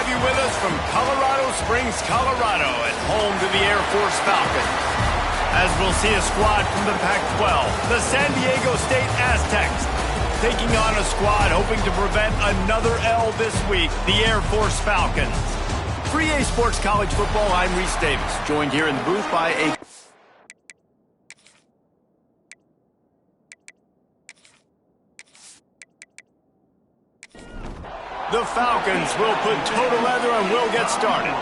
you with us from Colorado Springs, Colorado, and home to the Air Force Falcons. As we'll see a squad from the Pac-12, the San Diego State Aztecs, taking on a squad hoping to prevent another L this week, the Air Force Falcons. For EA Sports College Football, I'm Reese Davis, joined here in the booth by a... The Falcons will put toe to leather and will get started.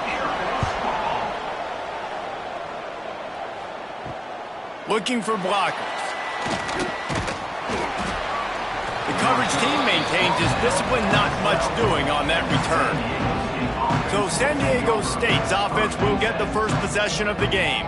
Looking for blockers. The coverage team maintains his discipline, not much doing on that return. So San Diego State's offense will get the first possession of the game.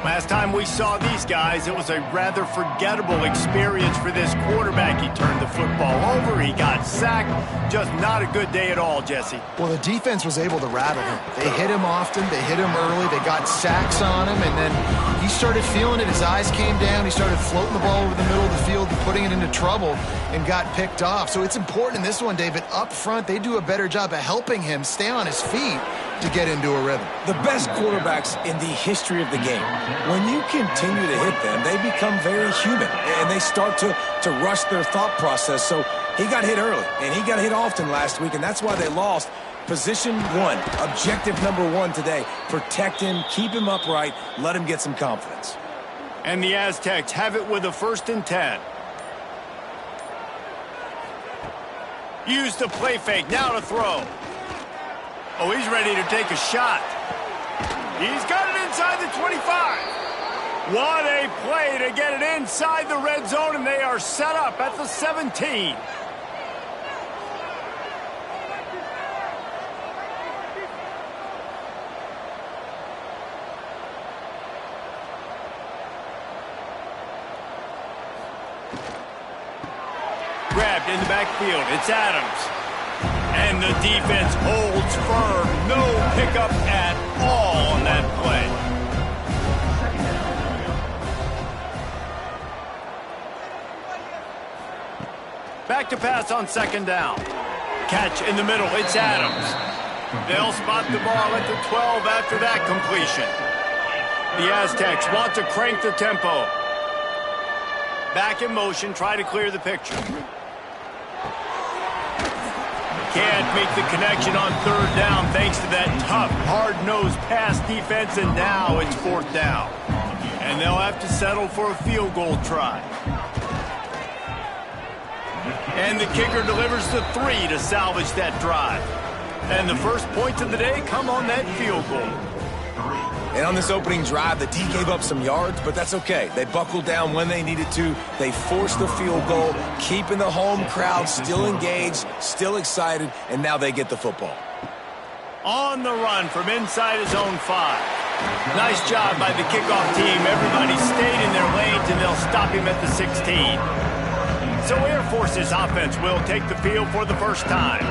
Last time we saw these guys, it was a rather forgettable experience for this quarterback. He turned the football over, he got sacked. Just not a good day at all, Jesse. Well, the defense was able to rattle him. They hit him often, they hit him early, they got sacks on him, and then he started feeling it. His eyes came down, he started floating the ball over the middle of the field and putting it into trouble and got picked off. So it's important in this one, David, up front, they do a better job of helping him stay on his feet to get into a rhythm. The best quarterbacks in the history of the game, when you continue to hit them, they become very human, and they start to rush their thought process. So he got hit early, and he got hit often last week, and that's why they lost. Position one, objective number one today, protect him, keep him upright, let him get some confidence. And the Aztecs have it with a 1st and 10. Use the play fake, now to throw. Oh, he's ready to take a shot. He's got it inside the 25. What a play to get it inside the red zone, and they are set up at the 17. Grabbed in the backfield. It's Adams. And the defense holds firm. No pickup at all on that play. Back to pass on 2nd down. Catch in the middle. It's Adams. They'll spot the ball at the 12 after that completion. The Aztecs want to crank the tempo. Back in motion, try to clear the picture. Can't make the connection on 3rd down thanks to that tough, hard-nosed pass defense, and now it's 4th down. And they'll have to settle for a field goal try. And the kicker delivers the 3 to salvage that drive. And the first points of the day come on that field goal. And on this opening drive, the D gave up some yards, but that's okay. They buckled down when they needed to. They forced the field goal, keeping the home crowd still engaged, still excited, and now they get the football. On the run from inside his own 5. Nice job by the kickoff team. Everybody stayed in their lanes, and they'll stop him at the 16. So Air Force's offense will take the field for the first time.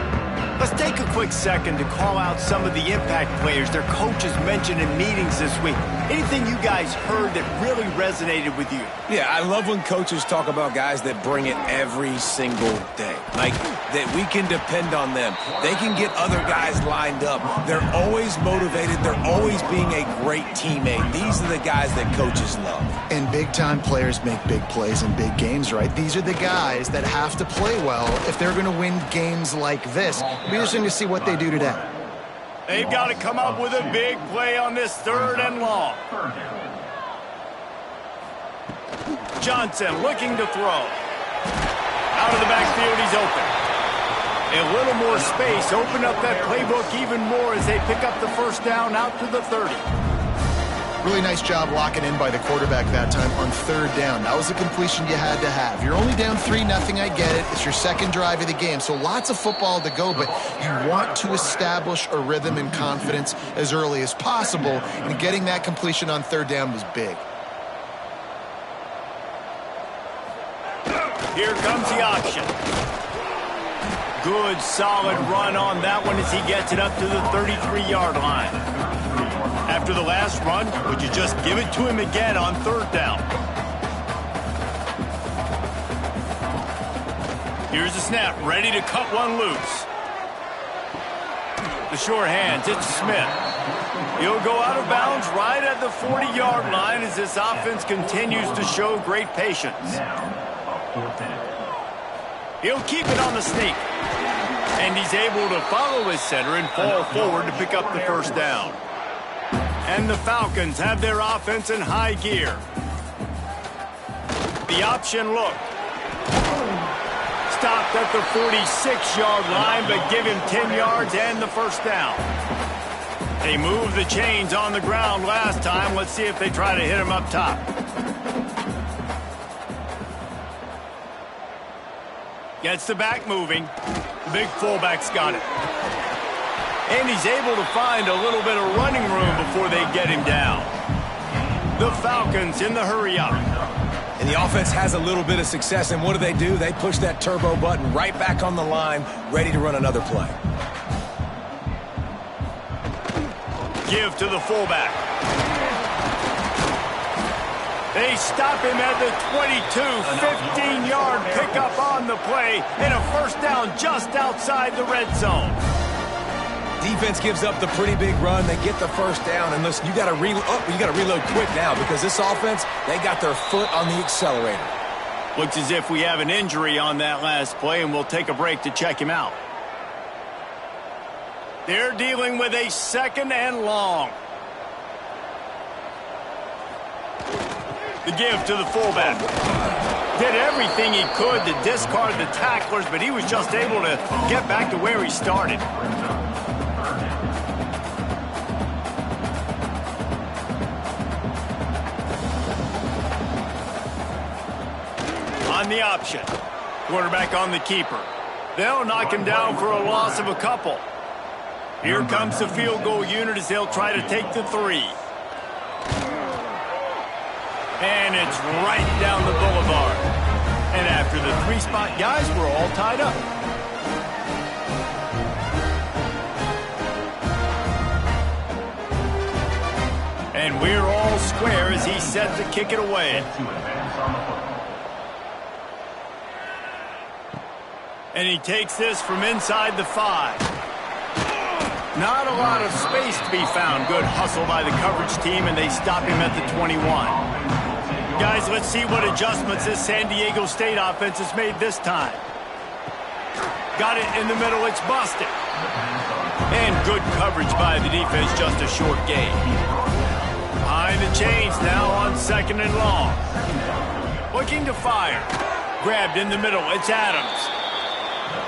Let's take a quick second to call out some of the impact players their coaches mentioned in meetings this week. Anything you guys heard that really resonated with you? Yeah, I love when coaches talk about guys that bring it every single day. Like, that we can depend on them. They can get other guys lined up. They're always motivated. They're always being a great teammate. These are the guys that coaches love. And big-time players make big plays in big games, right? These are the guys that have to play well if they're going to win games like this. It'll be interesting to see what they do today. They've got to come up with a big play on this 3rd and long. Johnson looking to throw. Out of the backfield, he's open. A little more space, open up that playbook even more as they pick up the 1st down out to the 30. Really nice job locking in by the quarterback that time on 3rd down. That was the completion you had to have. You're only down 3-0, I get it. It's your 2nd drive of the game, so lots of football to go, but you want to establish a rhythm and confidence as early as possible, and getting that completion on 3rd down was big. Here comes the option. Good, solid run on that one as he gets it up to the 33-yard line. After the last run, would you just give it to him again on 3rd down? Here's the snap, ready to cut one loose. The sure hands, it's Smith. He'll go out of bounds right at the 40-yard line as this offense continues to show great patience. He'll keep it on the sneak. And he's able to follow his center and fall forward to pick up the first down. And the Falcons have their offense in high gear. The option look. Stopped at the 46-yard line, but give him 10 yards and the first down. They moved the chains on the ground last time. Let's see if they try to hit him up top. Gets the back moving. The big fullback's got it. And he's able to find a little bit of running room before they get him down. The Falcons in the hurry-up. And the offense has a little bit of success, and what do? They push that turbo button right back on the line, ready to run another play. Give to the fullback. They stop him at the 22, 15-yard pickup on the play, and a first down just outside the red zone. Defense gives up the pretty big run. They get the first down, and listen, you got to reload quick now because this offense, they got their foot on the accelerator. Looks as if we have an injury on that last play, and we'll take a break to check him out. They're dealing with a 2nd and long. The give to the fullback. Did everything he could to discard the tacklers, but he was just able to get back to where he started. On the option. Quarterback on the keeper. They'll knock him down for a loss of a couple. Here comes the field goal unit as they'll try to take the 3. And it's right down the boulevard. And after the 3-spot guys, we're all tied up. And we're all square as he's set to kick it away. And he takes this from inside the 5. Not a lot of space to be found. Good hustle by the coverage team, and they stop him at the 21. Guys, let's see what adjustments this San Diego State offense has made this time. Got it in the middle. It's busted. And good coverage by the defense, just a short gain. Behind the chains now on 2nd and long. Looking to fire. Grabbed in the middle. It's Adams.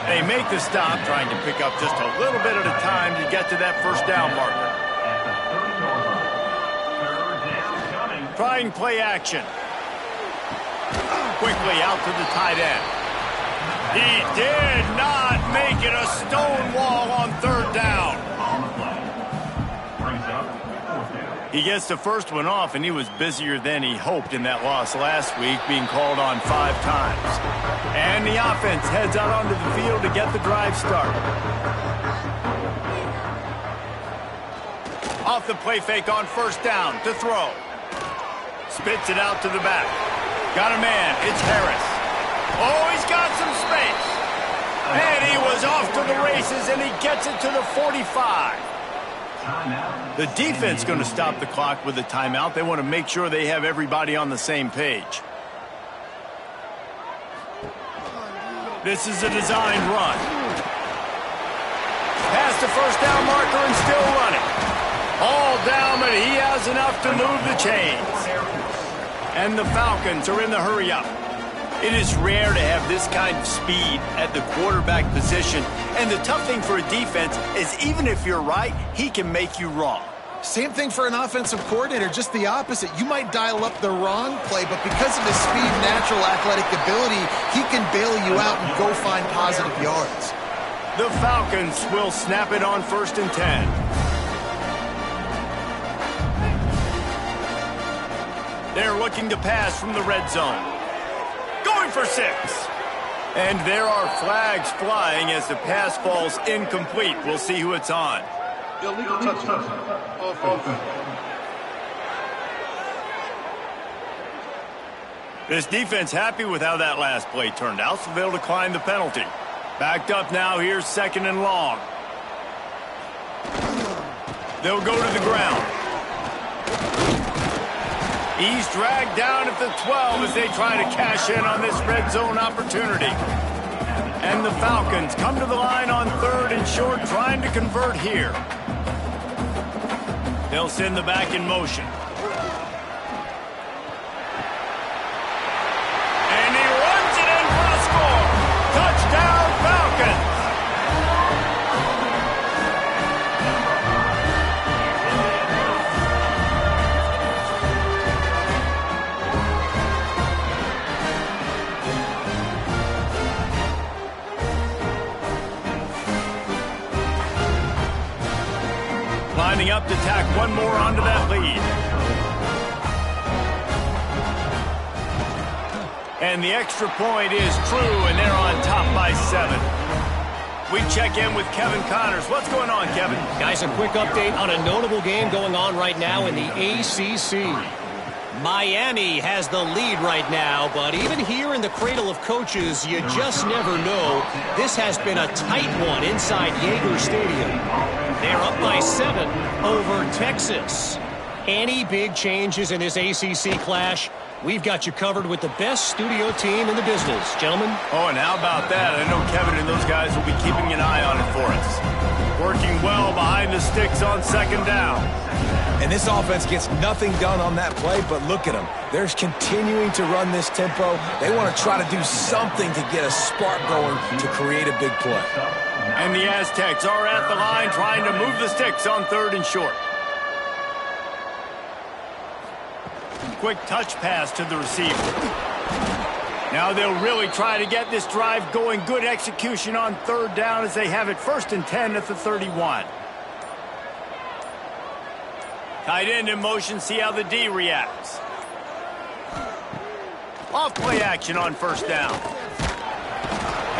They make the stop, trying to pick up just a little bit at a time to get to that first down marker. Trying play action. Quickly out to the tight end. He did not make it a stone wall on 3rd down. He gets the first one off, and he was busier than he hoped in that loss last week, being called on 5 times. And the offense heads out onto the field to get the drive started. Off the play fake on 1st down to throw. Spits it out to the back. Got a man. It's Harris. Oh, he's got some space. And he was off to the races, and he gets it to the 45. The defense going to stop the clock with a timeout. They want to make sure they have everybody on the same page. This is a designed run. Past the first down marker and still running. All down, but he has enough to move the chains. And the Falcons are in the hurry-up. It is rare to have this kind of speed at the quarterback position. And the tough thing for a defense is even if you're right, he can make you wrong. Same thing for an offensive coordinator, just the opposite. You might dial up the wrong play, but because of his speed, natural athletic ability, he can bail you out and go find positive yards. The Falcons will snap it on 1st and 10. They're looking to pass from the red zone. Going for 6. And there are flags flying as the pass falls incomplete. We'll see who it's on. Illegal touchdown. Offense. This defense happy with how that last play turned out, so they'll decline the penalty. Backed up now, here's 2nd and long. They'll go to the ground. He's dragged down at the 12 as they try to cash in on this red zone opportunity. And the Falcons come to the line on 3rd and short, trying to convert here. They'll send the back in motion. And he runs it in for the score. Touchdown, Falcons! Lining up to tack one more onto that lead. And the extra point is true, and they're on top by 7. We check in with Kevin Connors. What's going on, Kevin? Guys, a quick update on a notable game going on right now in the ACC. Miami has the lead right now, but even here in the cradle of coaches, you just never know. This has been a tight one inside Yager Stadium. They're up by 7 over Texas. Any big changes in this ACC clash? We've got you covered with the best studio team in the business, gentlemen. Oh, and how about that? I know Kevin and those guys will be keeping an eye on it for us. Working well behind the sticks on 2nd down. And this offense gets nothing done on that play, but look at them. They're continuing to run this tempo. They want to try to do something to get a spark going to create a big play. And the Aztecs are at the line trying to move the sticks on 3rd and short. Quick touch pass to the receiver. Now they'll really try to get this drive going. Good execution on 3rd down as they have it 1st and 10 at the 31. Tight end in motion, see how the D reacts. Off play action on 1st down.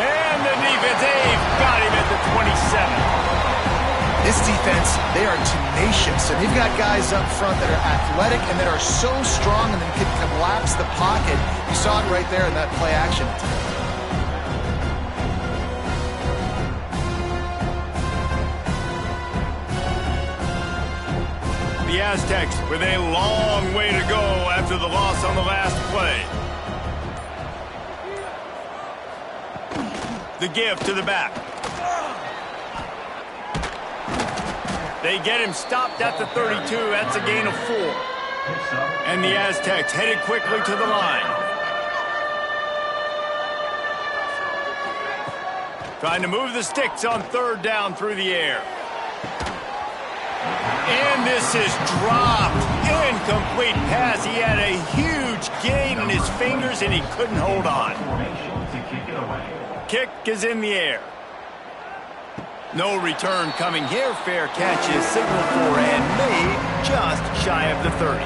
And the defense, they've got him at the 27. This defense, they are tenacious, and they've got guys up front that are athletic and that are so strong and that can collapse the pocket. You saw it right there in that play action. The Aztecs with a long way to go after the loss on the last play. The give to the back. They get him stopped at the 32. That's a gain of 4. And the Aztecs headed quickly to the line. Trying to move the sticks on 3rd down through the air. And this is dropped. Incomplete pass. He had a huge gain in his fingers, and he couldn't hold on. Kick is in the air. No return coming here. Fair catch is signaled for and made just shy of the 30.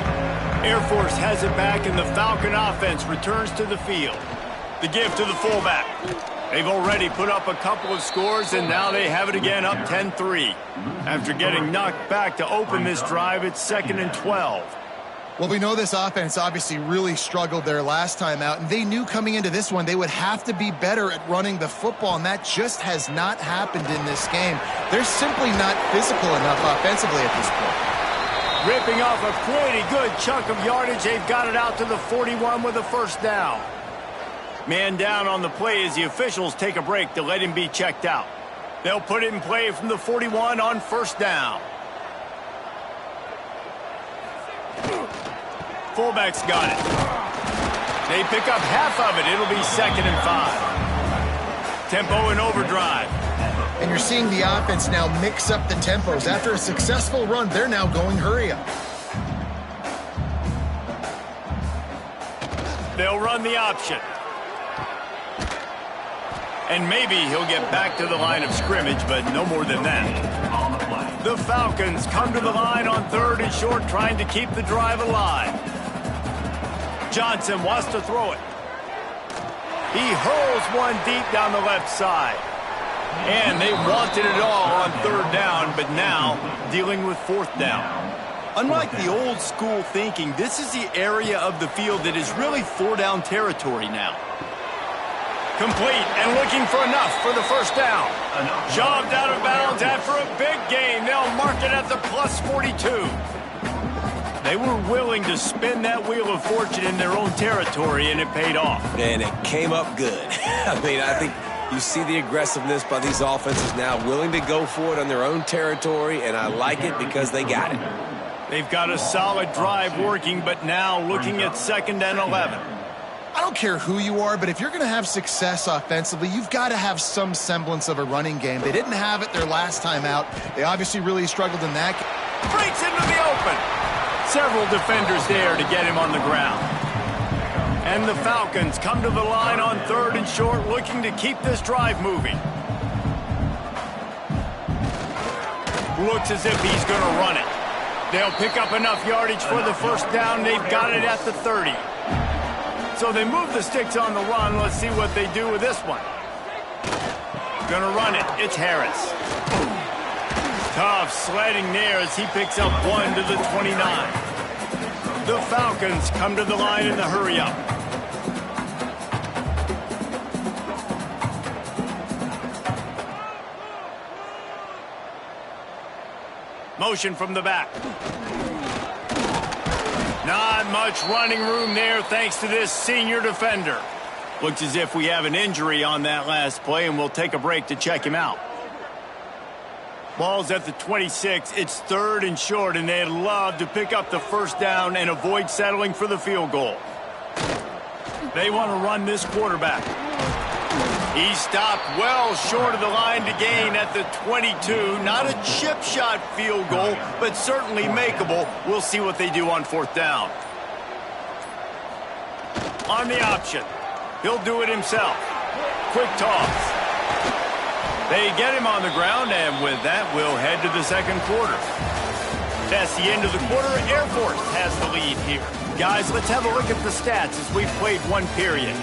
Air Force has it back, and the Falcon offense returns to the field. The give to the fullback. They've already put up a couple of scores, and now they have it again up 10-3. After getting knocked back to open this drive, it's 2nd and 12. Well, we know this offense obviously really struggled their last time out, and they knew coming into this one they would have to be better at running the football, and that just has not happened in this game. They're simply not physical enough offensively at this point. Ripping off a pretty good chunk of yardage. They've got it out to the 41 with a 1st down. Man down on the play as the officials take a break to let him be checked out. They'll put it in play from the 41 on 1st down. Fullback's got it. They pick up half of it. It'll be 2nd and 5. Tempo in overdrive. And you're seeing the offense now mix up the tempos. After a successful run, they're now going hurry up. They'll run the option. And maybe he'll get back to the line of scrimmage, but no more than that. The Falcons come to the line on 3rd and short, trying to keep the drive alive. Johnson wants to throw it. He hurls one deep down the left side. And they wanted it all on 3rd down, but now dealing with 4th down. Unlike the old school thinking, this is the area of the field that is really 4-down territory now. Complete and looking for enough for the first down. Shoved out of bounds after a big gain. They'll mark it at the plus 42. They were willing to spin that wheel of fortune in their own territory, and it paid off. And it came up good. I mean, I think you see the aggressiveness by these offenses now, willing to go for it on their own territory, and I like it because they got it. They've got a solid drive working, but now looking at 2nd and 11. I don't care who you are, but if you're going to have success offensively, you've got to have some semblance of a running game. They didn't have it their last time out. They obviously really struggled in that. Breaks into the open. Several defenders there to get him on the ground. And the Falcons come to the line on 3rd and short, looking to keep this drive moving. Looks as if he's going to run it. They'll pick up enough yardage for the first down. They've got it at the 30. So they move the sticks on the run. Let's see what they do with this one. Gonna run it. It's Harris. Tough sledding there as he picks up 1 to the 29. The Falcons come to the line in the hurry-up. Motion from the back. Not much running room there thanks to this senior defender. Looks as if we have an injury on that last play, and we'll take a break to check him out. Ball's at the 26. It's 3rd and short, and they'd love to pick up the first down and avoid settling for the field goal. They want to run this quarterback. He stopped well short of the line to gain at the 22. Not a chip shot field goal, but certainly makeable. We'll see what they do on 4th down. On the option. He'll do it himself. Quick toss. They get him on the ground, and with that, we'll head to the 2nd quarter. That's the end of the quarter. Air Force has the lead here. Guys, let's have a look at the stats as we've played 1 period.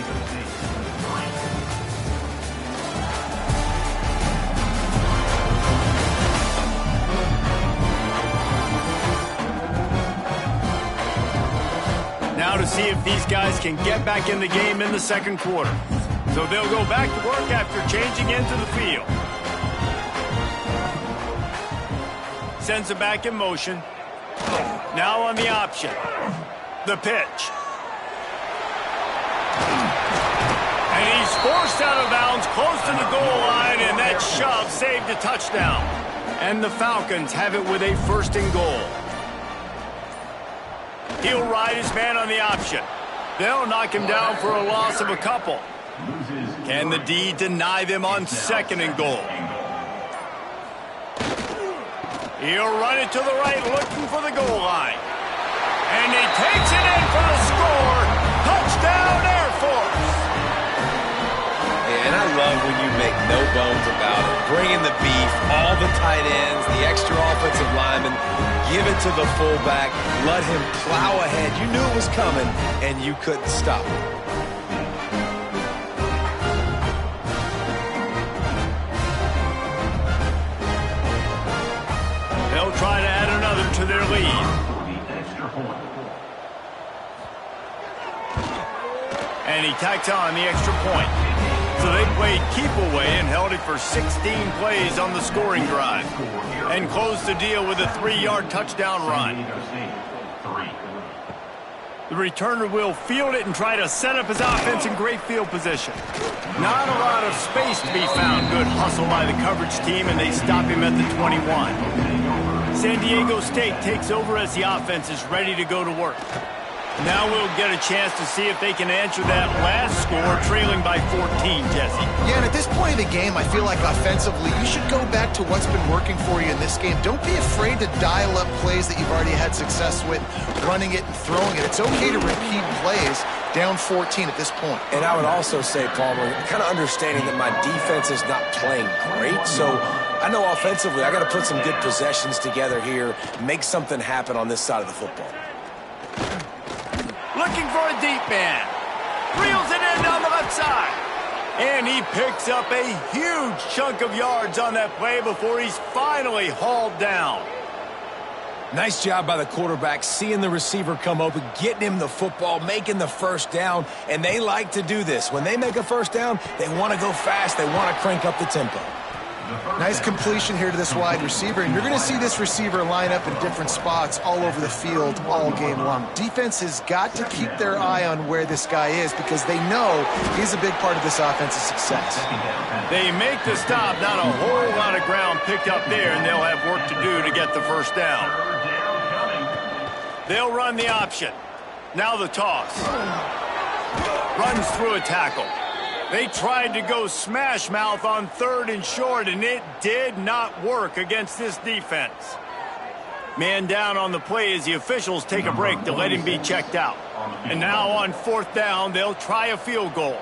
Now to see if these guys can get back in the game in the 2nd quarter. So they'll go back to work after changing into the field. Sends it back in motion. Now on the option. The pitch. And he's forced out of bounds close to the goal line, and that shove saved a touchdown. And the Falcons have it with a 1st and goal. He'll ride his man on the option. They'll knock him down for a loss of a couple. Can the D deny them on 2nd and goal? He'll run it to the right, looking for the goal line. And he takes it in for the score. Touchdown, Air Force. And I love when you make no bones about it. Bring in the beef, all the tight ends, the extra offensive linemen. Give it to the fullback. Let him plow ahead. You knew it was coming, and you couldn't stop it. They'll try to add another to their lead. And he tacks on the extra point. So they played keep away and held it for 16 plays on the scoring drive. And closed the deal with a 3-yard touchdown run. The returner will field it and try to set up his offense in great field position. Not a lot of space to be found. Good hustle by the coverage team, and they stop him at the 21. San Diego State takes over as the offense is ready to go to work. Now we'll get a chance to see if they can answer that last score, trailing by 14, Jesse. Yeah, and at this point of the game, I feel like offensively, you should go back to what's been working for you in this game. Don't be afraid to dial up plays that you've already had success with, running it and throwing it. It's okay to repeat plays down 14 at this point. And I would also say, Palmer, kind of understanding that my defense is not playing great, so I know offensively I got to put some good possessions together here, make something happen on this side of the football. Looking for a deep man. Reels it in down the left side. And he picks up a huge chunk of yards on that play before he's finally hauled down. Nice job by the quarterback, seeing the receiver come open, getting him the football, making the first down, and they like to do this. When they make a first down, they want to go fast. They want to crank up the tempo. Nice completion here to this wide receiver, and you're going to see this receiver line up in different spots all over the field all game long. Defense has got to keep their eye on where this guy is because they know he's a big part of this offense's success. They make the stop, not a whole lot of ground picked up there, and they'll have work to do to get the first down. They'll run the option. Now the toss. Runs through a tackle. They tried to go smash mouth on 3rd and short, and it did not work against this defense. Man down on the play as the officials take a break to let him be checked out. And now on 4th down, they'll try a field goal.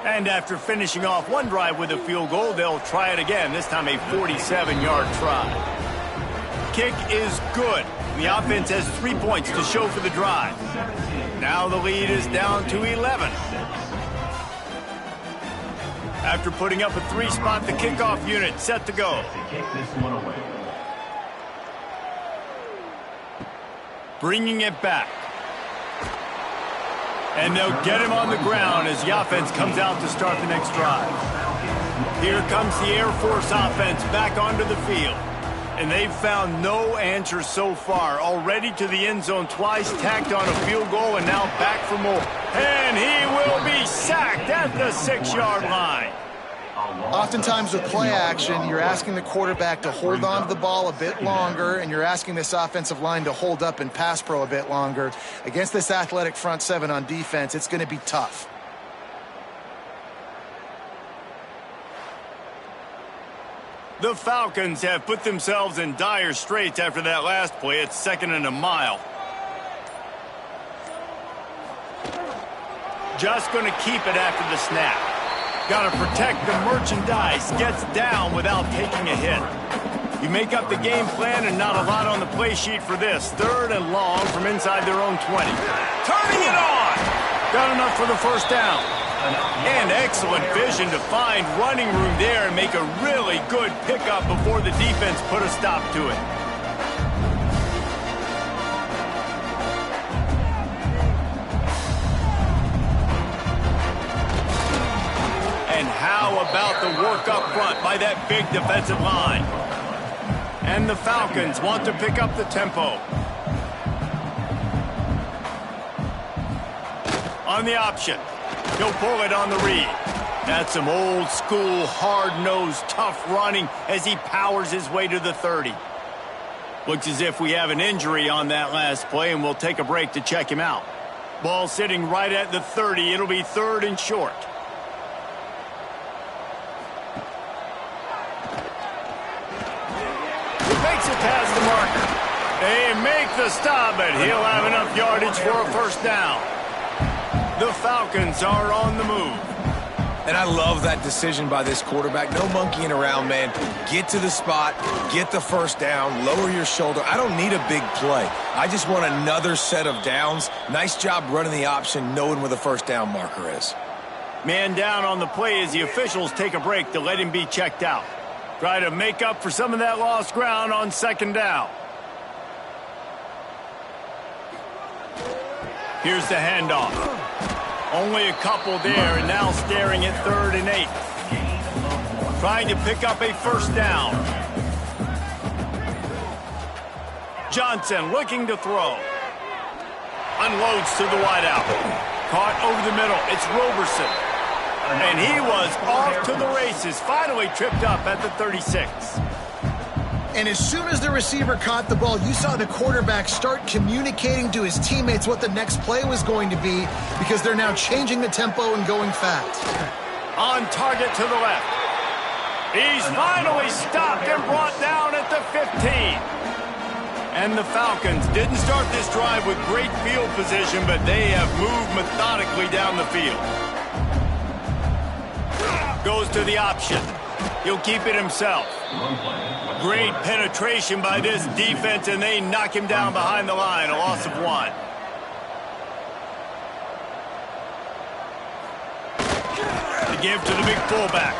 And after finishing off one drive with a field goal, they'll try it again, this time a 47-yard try. Kick is good. The offense has 3 points to show for the drive. Now the lead is down to 11. After putting up a 3-spot, the kickoff unit set to go. Bringing it back. And they'll get him on the ground as the offense comes out to start the next drive. Here comes the Air Force offense back onto the field. And they've found no answer so far. Already to the end zone twice, tacked on a field goal, and now back for more. And he will be sacked at the 6-yard line. Oftentimes with play action, you're asking the quarterback to hold on to the ball a bit longer, and you're asking this offensive line to hold up in pass pro a bit longer. Against this athletic front seven on defense, it's going to be tough. The Falcons have put themselves in dire straits after that last play. It's 2nd and a mile. Just going to keep it after the snap. Got to protect the merchandise. Gets down without taking a hit. You make up the game plan and not a lot on the play sheet for this. 3rd and long from inside their own 20. Turning it on. Got enough for the first down. And excellent vision to find running room there and make a really good pickup before the defense put a stop to it. And how about the work up front by that big defensive line? And the Falcons want to pick up the tempo. On the option. He'll pull it on the read. That's some old school, hard-nosed, tough running as he powers his way to the 30. Looks as if we have an injury on that last play, and we'll take a break to check him out. Ball sitting right at the 30. It'll be 3rd and short. He makes it past the marker. They make the stop, but he'll have enough yardage for a first down. The Falcons are on the move. And I love that decision by this quarterback. No monkeying around, man. Get to the spot, get the first down, lower your shoulder. I don't need a big play. I just want another set of downs. Nice job running the option, knowing where the first down marker is. Man down on the play as the officials take a break to let him be checked out. Try to make up for some of that lost ground on 2nd down. Here's the handoff. Only a couple there, and now staring at 3rd and 8. Trying to pick up a first down. Johnson looking to throw. Unloads to the wideout. Caught over the middle. It's Roberson. And he was off to the races. Finally tripped up at the 36. And as soon as the receiver caught the ball, you saw the quarterback start communicating to his teammates what the next play was going to be because they're now changing the tempo and going fast. On target to the left. He's finally stopped and brought down at the 15. And the Falcons didn't start this drive with great field position, but they have moved methodically down the field. Goes to the option. He'll keep it himself. Great penetration by this defense, and they knock him down behind the line. A loss of 1. To give to the big fullback.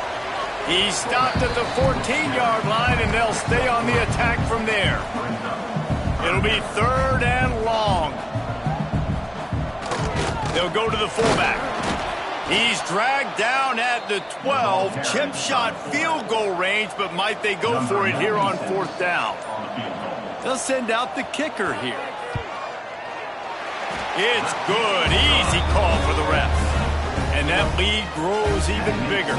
He stopped at the 14-yard line, and they'll stay on the attack from there. It'll be 3rd and long. They'll go to the fullback. He's dragged down at the 12. Chip shot field goal range, but might they go for it here on 4th down? They'll send out the kicker here. It's good. Easy call for the refs. And that lead grows even bigger.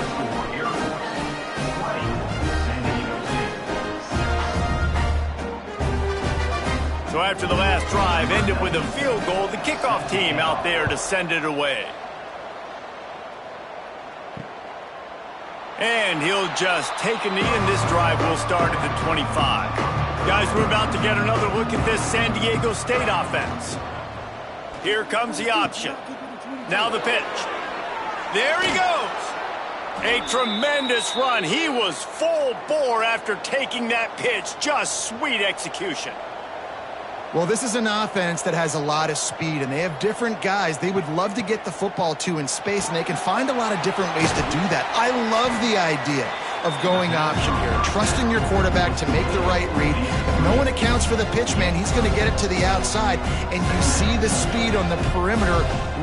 So after the last drive ended with a field goal, the kickoff team out there to send it away. And he'll just take a knee, and this drive will start at the 25. Guys, we're about to get another look at this San Diego State offense. Here comes the option. Now the pitch. There he goes. A tremendous run. He was full bore after taking that pitch. Just sweet execution. Well, this is an offense that has a lot of speed, and they have different guys they would love to get the football to in space, and they can find a lot of different ways to do that. I love the idea of going option here, trusting your quarterback to make the right read. If no one accounts for the pitch, man, he's going to get it to the outside, and you see the speed on the perimeter.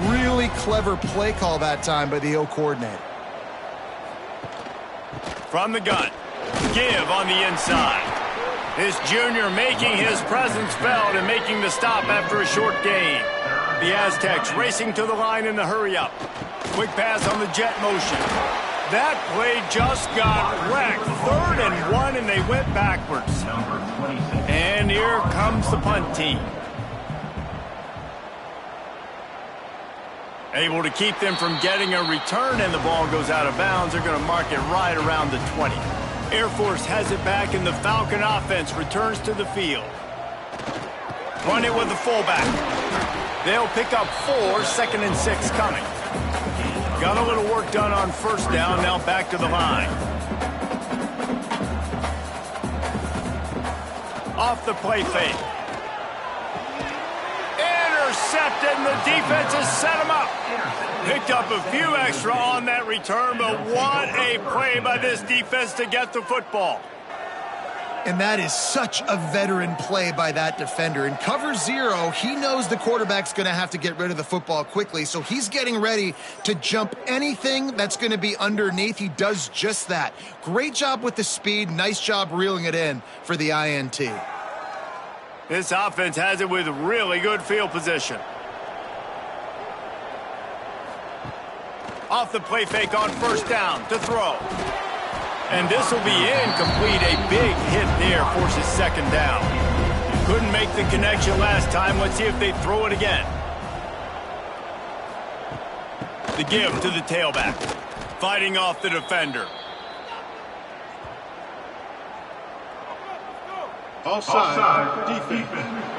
Really clever play call that time by the O coordinator. From the gun, give on the inside. This junior making his presence felt and making the stop after a short gain. The Aztecs racing to the line in the hurry-up. Quick pass on the jet motion. That play just got wrecked. 3rd and 1, and they went backwards. And here comes the punt team. Able to keep them from getting a return, and the ball goes out of bounds. They're going to mark it right around the 20. Air Force has it back, and the Falcon offense returns to the field. Run it with the fullback. They'll pick up 4, 2nd and 6 coming. Got a little work done on 1st down, now back to the line. Off the play fake. Intercepted, and the defense has set him up. Picked up a few extra on that return, but what a play by this defense to get the football. And that is such a veteran play by that defender. In cover 0, he knows the quarterback's going to have to get rid of the football quickly, so he's getting ready to jump anything that's going to be underneath. He does just that. Great job with the speed. Nice job reeling it in for the INT. This offense has it with really good field position. Off the play fake on 1st down to throw. And this will be incomplete. A big hit there forces 2nd down. Couldn't make the connection last time. Let's see if they throw it again. The give to the tailback. Fighting off the defender. Offside defense.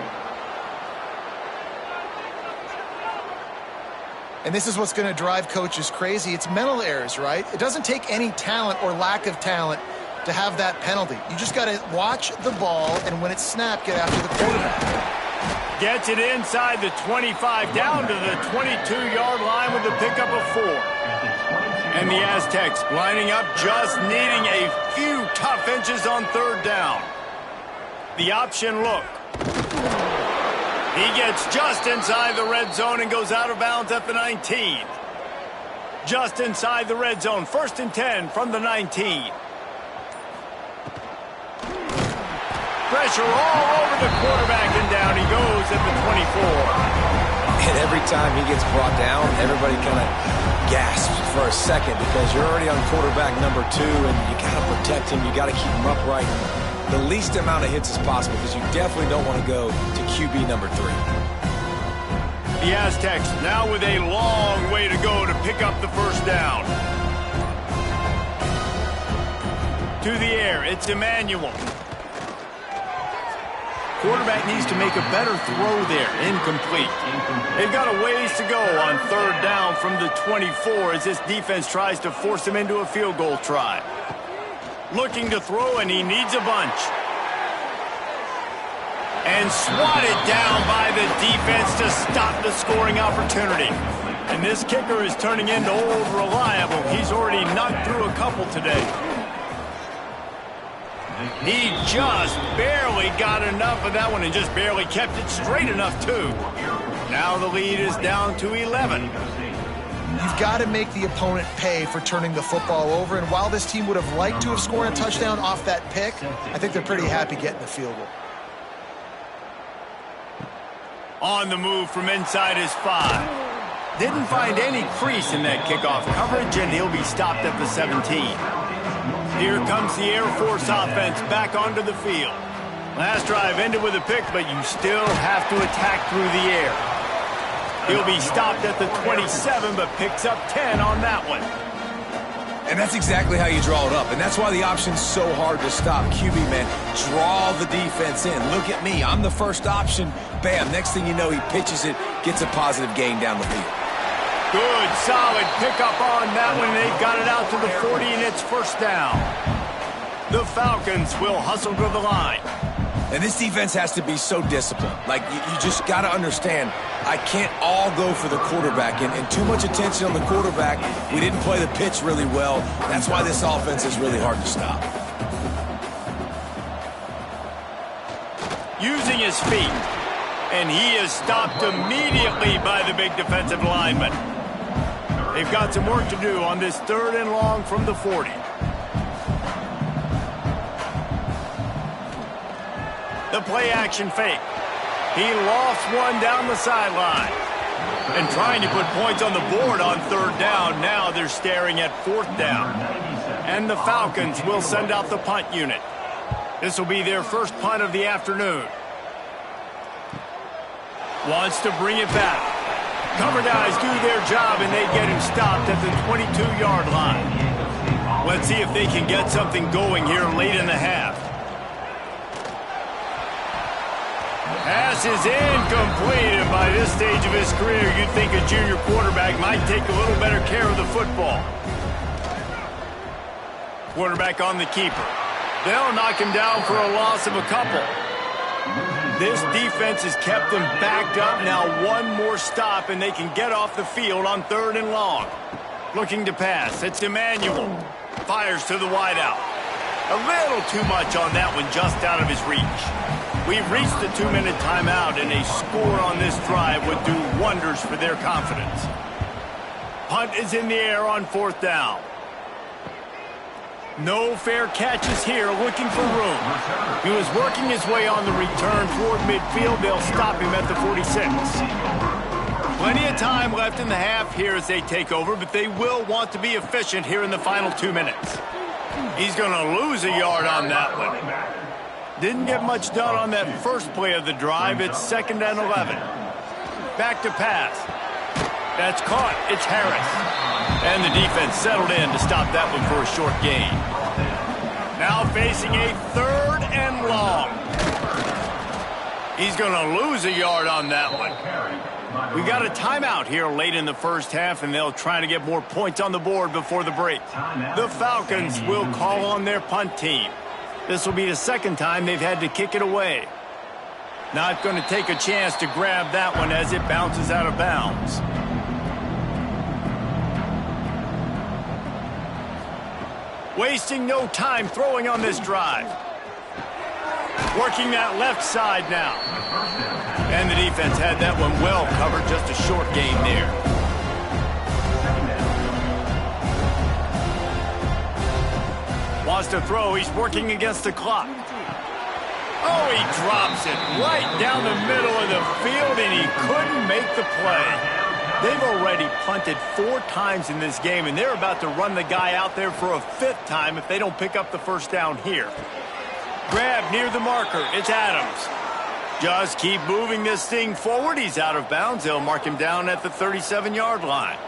And this is what's going to drive coaches crazy. It's mental errors, right? It doesn't take any talent or lack of talent to have that penalty. You just got to watch the ball, and when it's snapped, get after the quarterback. Gets it inside the 25, down to the 22-yard line with a pickup of 4. And the Aztecs lining up, just needing a few tough inches on 3rd down. The option look. He gets just inside the red zone and goes out of bounds at the 19. Just inside the red zone. 1st and 10 from the 19. Pressure all over the quarterback, and down he goes at the 24. And every time he gets brought down, everybody kind of gasps for a second because you're already on quarterback number 2, and you got to protect him. You got to keep him upright. The least amount of hits as possible because you definitely don't want to go to QB number 3. The Aztecs now with a long way to go to pick up the 1st down. To the air, it's Emmanuel. Quarterback needs to make a better throw there. Incomplete. They've got a ways to go on 3rd down from the 24 as this defense tries to force him into a field goal try. Looking to throw, and he needs a bunch. And swatted down by the defense to stop the scoring opportunity. And this kicker is turning into old reliable. He's already knocked through a couple today. He just barely got enough of that one and just barely kept it straight enough, too. Now the lead is down to 11. You've got to make the opponent pay for turning the football over, and while this team would have liked to have scored a touchdown off that pick, I think they're pretty happy getting the field goal. On the move from inside his 5. Didn't find any crease in that kickoff coverage, and he'll be stopped at the 17. Here comes the Air Force offense back onto the field. Last drive ended with a pick, but you still have to attack through the air. He'll be stopped at the 27, but picks up 10 on that one. And that's exactly how you draw it up. And that's why the option's so hard to stop. QB, man, draw the defense in. Look at me. I'm the first option. Bam. Next thing you know, he pitches it, gets a positive gain down the field. Good, solid pickup on that one. They've got it out to the 40, and it's first down. The Falcons will hustle to the line. And this defense has to be so disciplined. Like, you just got to understand, I can't all go for the quarterback. And too much attention on the quarterback. We didn't play the pitch really well. That's why this offense is really hard to stop. Using his feet. And he is stopped immediately by the big defensive lineman. They've got some work to do on this 3rd and long from the 40. The play-action fake. He lofts one down the sideline. And trying to put points on the board on 3rd down. Now they're staring at 4th down. And the Falcons will send out the punt unit. This will be their first punt of the afternoon. Wants to bring it back. Cover guys do their job, and they get him stopped at the 22-yard line. Let's see if they can get something going here late in the half. Pass is incomplete, and by this stage of his career, you'd think a junior quarterback might take a little better care of the football. Quarterback on the keeper. They'll knock him down for a loss of a couple. This defense has kept them backed up. Now one more stop, and they can get off the field on 3rd and long. Looking to pass. It's Emmanuel. Fires to the wideout. A little too much on that one, just out of his reach. We've reached the 2-minute timeout, and a score on this drive would do wonders for their confidence. Punt is in the air on 4th down. No fair catches here, looking for room. He was working his way on the return toward midfield. They'll stop him at the 46. Plenty of time left in the half here as they take over, but they will want to be efficient here in the final 2 minutes. He's going to lose a yard on that one. Didn't get much done on that first play of the drive. It's 2nd and 11. Back to pass. That's caught. It's Harris. And the defense settled in to stop that one for a short gain. Now facing a 3rd and long. He's going to lose a yard on that one. We got a timeout here late in the first half, and they'll try to get more points on the board before the break. The Falcons will call on their punt team. This will be the 2nd time they've had to kick it away. Not going to take a chance to grab that one as it bounces out of bounds. Wasting no time throwing on this drive. Working that left side now. And the defense had that one well covered, just a short gain there. Wants to throw, he's working against the clock. Oh, he drops it right down the middle of the field, and he couldn't make the play. They've already punted 4 times in this game, and they're about to run the guy out there for a 5th time if they don't pick up the first down here. Grab near the marker. It's Adams. Just keep moving this thing forward. He's out of bounds. They'll mark him down at the 37-yard line.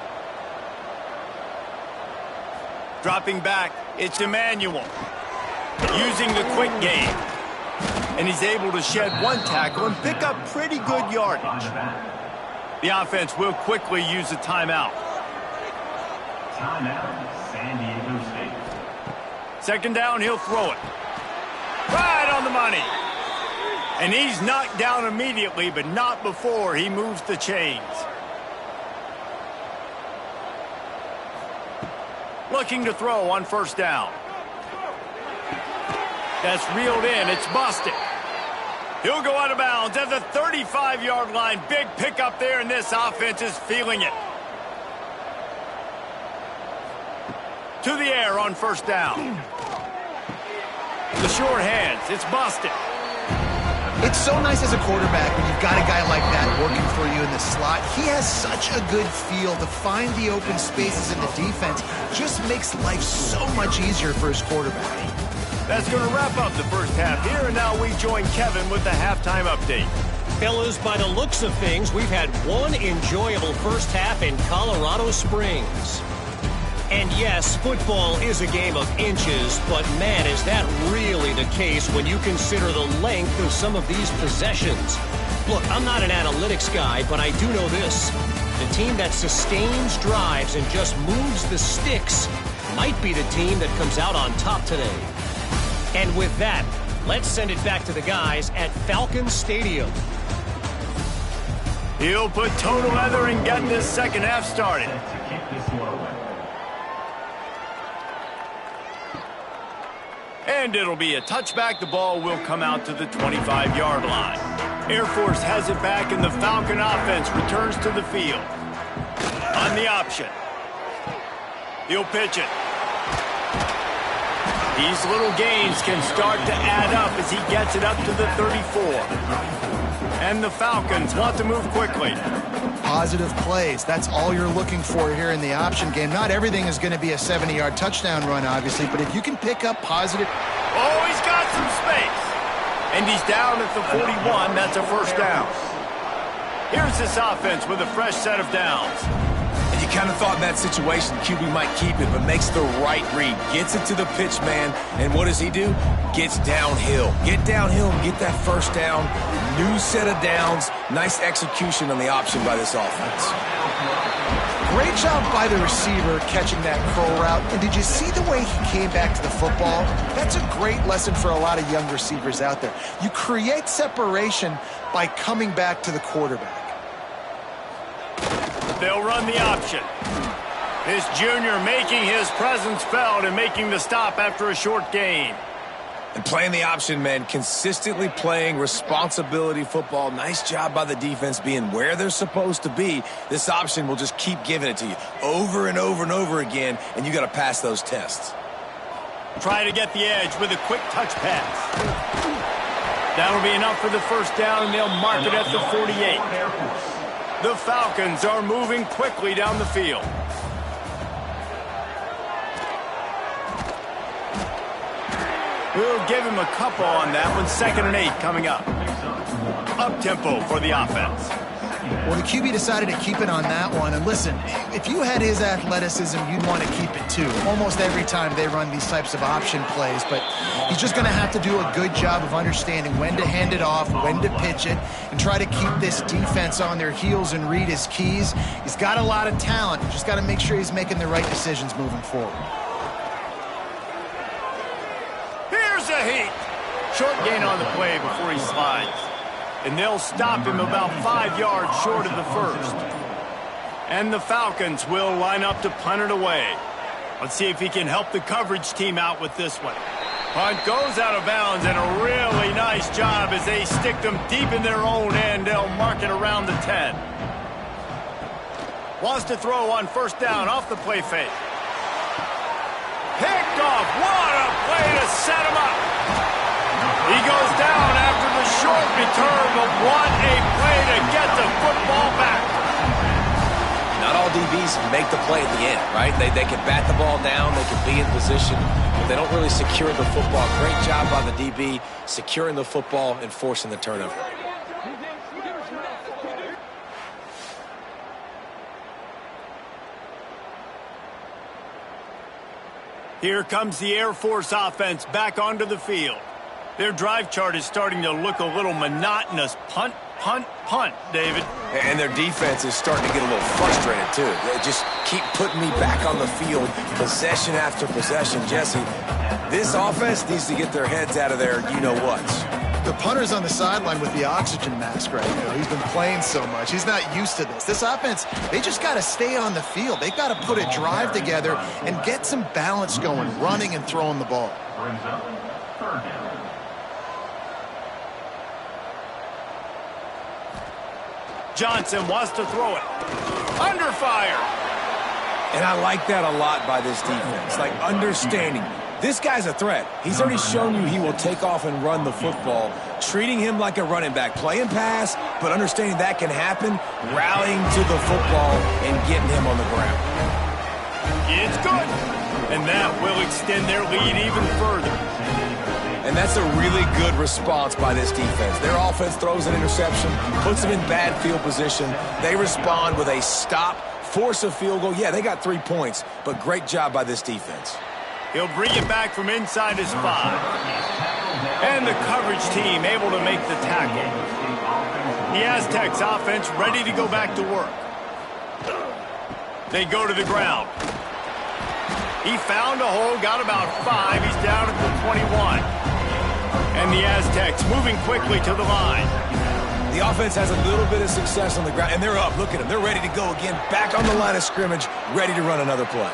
Dropping back, it's Emmanuel. Using the quick game. And he's able to shed 1 tackle and pick up pretty good yardage. The offense will quickly use a timeout. Timeout, San Diego State. 2nd down, he'll throw it. Right on the money. And he's knocked down immediately, but not before he moves the chains. Looking to throw on 1st down. That's reeled in. It's busted. He'll go out of bounds at the 35-yard line. Big pickup there, and this offense is feeling it. To the air on first down. The short hands. It's busted. It's so nice as a quarterback when you've got a guy like that working for you in the slot. He has such a good feel to find the open spaces in the defense. Just makes life so much easier for his quarterback. That's going to wrap up the first half here, and now we join Kevin with the halftime update. Fellas, by the looks of things, we've had one enjoyable first half in Colorado Springs. And yes, football is a game of inches, but man, is that really the case when you consider the length of some of these possessions. Look, I'm not an analytics guy, but I do know this. The team that sustains drives and just moves the sticks might be the team that comes out on top today. And with that, let's send it back to the guys at Falcon Stadium. He'll put total leather and get this second half started. And it'll be a touchback. The ball will come out to the 25-yard line. Air Force has it back, and the Falcon offense returns to the field. On the option. He'll pitch it. These little gains can start to add up as he gets it up to the 34. And the Falcons want to move quickly. Positive plays. That's all you're looking for here in the option game. Not everything is going to be a 70-yard touchdown run, obviously, but if you can pick up positive... Oh, he's got some space. And he's down at the 41. That's a first down. Here's this offense with a fresh set of downs. And you kind of thought in that situation QB might keep it, but makes the right read. Gets it to the pitch man, and what does he do? Gets downhill. Get downhill and get that first down. New set of downs. Nice execution on the option by this offense. Great job by the receiver catching that curl route. And did you see the way he came back to the football? That's a great lesson for a lot of young receivers out there. You create separation by coming back to the quarterback. They'll run the option. This junior making his presence felt and making the stop after a short gain. And playing the option, man, consistently playing responsibility football. Nice job by the defense being where they're supposed to be. This option will just keep giving it to you over and over and over again, and you got to pass those tests. Try to get the edge with a quick touch pass. That'll be enough for the first down, and they'll mark it at the 48. The Falcons are moving quickly down the field. We'll give him a couple on that one. 2nd and 8 coming up. Up-tempo for the offense. Well, the QB decided to keep it on that one. And listen, if you had his athleticism, you'd want to keep it too. Almost every time they run these types of option plays. But he's just going to have to do a good job of understanding when to hand it off, when to pitch it, and try to keep this defense on their heels and read his keys. He's got a lot of talent. Just got to make sure he's making the right decisions moving forward. Here's a heat. Short gain on the play before he slides. And they'll stop him about 5 yards short of the first. And the Falcons will line up to punt it away. Let's see if he can help the coverage team out with this one. Punt goes out of bounds, and a really nice job as they stick them deep in their own end. They'll mark it around the 10. Wants to throw on first down off the play fake. Picked off. What a play to set him up. He goes down after the short return, but what a play to get the football back. Not all DBs make the play at the end, right? They can bat the ball down, they can be in position, but they don't really secure the football. Great job by the DB securing the football and forcing the turnover. Here comes the Air Force offense back onto the field. Their drive chart is starting to look a little monotonous. Punt, punt, punt, David. And their defense is starting to get a little frustrated, too. They just keep putting me back on the field, possession after possession. Jesse, this offense needs to get their heads out of their you-know-whats. The punter's on the sideline with the oxygen mask right now. He's been playing so much. He's not used to this. This offense, they just got to stay on the field. They got to put a drive together and get some balance going, running and throwing the ball. Third down. Johnson wants to throw it. Under fire. And I like that a lot by this defense, like understanding. This guy's a threat. He's already shown you he will take off and run the football, treating him like a running back, playing pass, but understanding that can happen, rallying to the football and getting him on the ground. It's good. And that will extend their lead even further. And that's a really good response by this defense. Their offense throws an interception, puts them in bad field position. They respond with a stop, force a field goal. Yeah, they got 3 points, but great job by this defense. He'll bring it back from inside his 5. And the coverage team able to make the tackle. The Aztecs offense ready to go back to work. They go to the ground. He found a hole, got about 5. He's down at the 21. And the Aztecs moving quickly to the line. The offense has a little bit of success on the ground, and they're up. Look at them. They're ready to go again, back on the line of scrimmage, ready to run another play.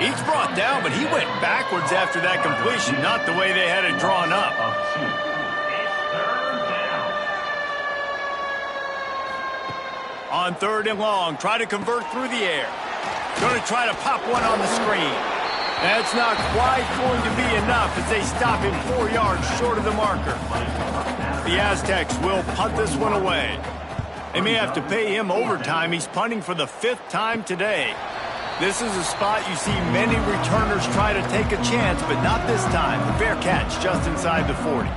He's brought down, but he went backwards after that completion, not the way they had it drawn up. On 3rd and long, try to convert through the air. Going to try to pop one on the screen. That's not quite going to be enough as they stop him 4 yards short of the marker. The Aztecs will punt this one away. They may have to pay him overtime. He's punting for the 5th time today. This is a spot you see many returners try to take a chance, but not this time. The fair catch just inside the 40.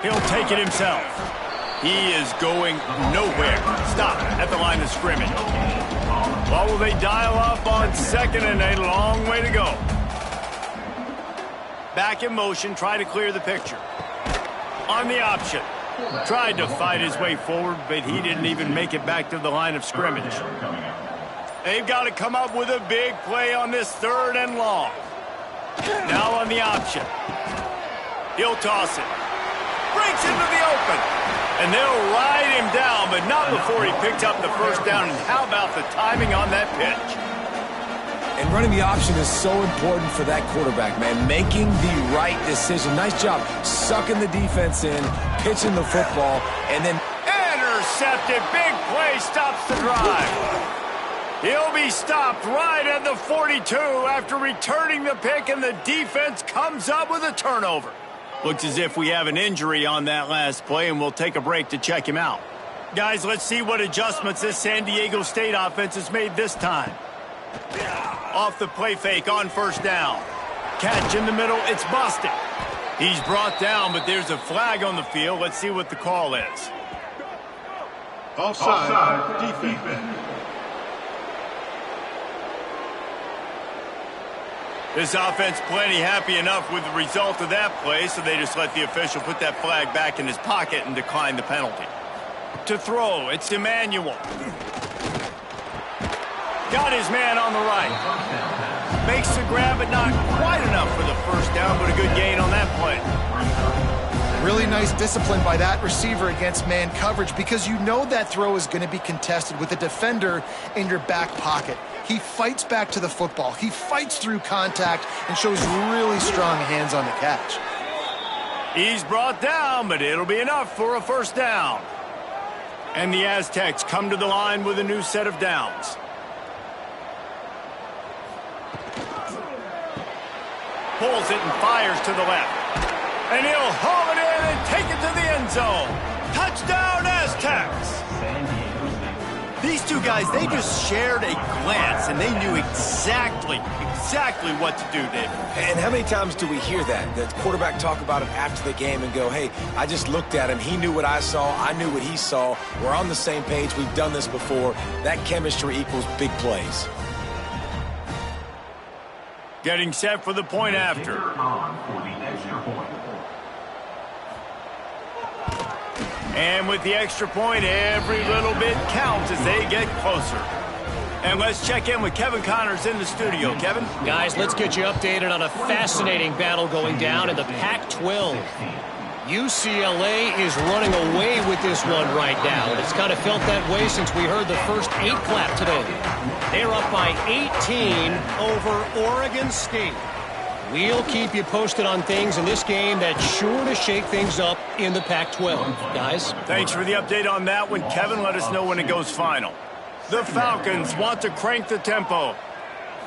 He'll take it himself. He is going nowhere. Stop at the line of scrimmage. Well, will they dial up on 2nd and a long way to go? Back in motion, try to clear the picture. On the option. Tried to fight his way forward, but he didn't even make it back to the line of scrimmage. They've got to come up with a big play on this 3rd and long. Now on the option. He'll toss it. Breaks into the open. And they'll ride him down, but not before he picked up the 1st down. And how about the timing on that pitch? And running the option is so important for that quarterback, man. Making the right decision. Nice job sucking the defense in, pitching the football, and then... Intercepted. Big play stops the drive. He'll be stopped right at the 42 after returning the pick, and the defense comes up with a turnover. Looks as if we have an injury on that last play, and we'll take a break to check him out. Guys, let's see what adjustments this San Diego State offense has made this time. Off the play fake on 1st down. Catch in the middle, it's busted. He's brought down, but there's a flag on the field. Let's see what the call is. Offside, defense. This offense plenty happy enough with the result of that play, so they just let the official put that flag back in his pocket and decline the penalty. To throw, it's Emmanuel. Got his man on the right. Makes the grab, but not quite enough for the 1st down, but a good gain on that play. Really nice discipline by that receiver against man coverage, because you know that throw is going to be contested with a defender in your back pocket. He fights back to the football. He fights through contact and shows really strong hands on the catch. He's brought down, but it'll be enough for a 1st down. And the Aztecs come to the line with a new set of downs. Pulls it and fires to the left. And he'll haul it in and take it to the end zone. Touchdown, Aztecs! These two guys, they just shared a glance, and they knew exactly what to do, David. And how many times do we hear that? The quarterback talk about it after the game and go, hey, I just looked at him. He knew what I saw. I knew what he saw. We're on the same page. We've done this before. That chemistry equals big plays. Getting set for the point after. And with the extra point, every little bit counts as they get closer. And let's check in with Kevin Connors in the studio. Kevin? Guys, let's get you updated on a fascinating battle going down in the Pac-12. UCLA is running away with this one right now, and it's kind of felt that way since we heard the first 8 clap today. They're up by 18 over Oregon State. We'll keep you posted on things in this game that's sure to shake things up in the Pac-12. Guys? Thanks for the update on that one, Kevin. Let us know when it goes final. The Falcons want to crank the tempo.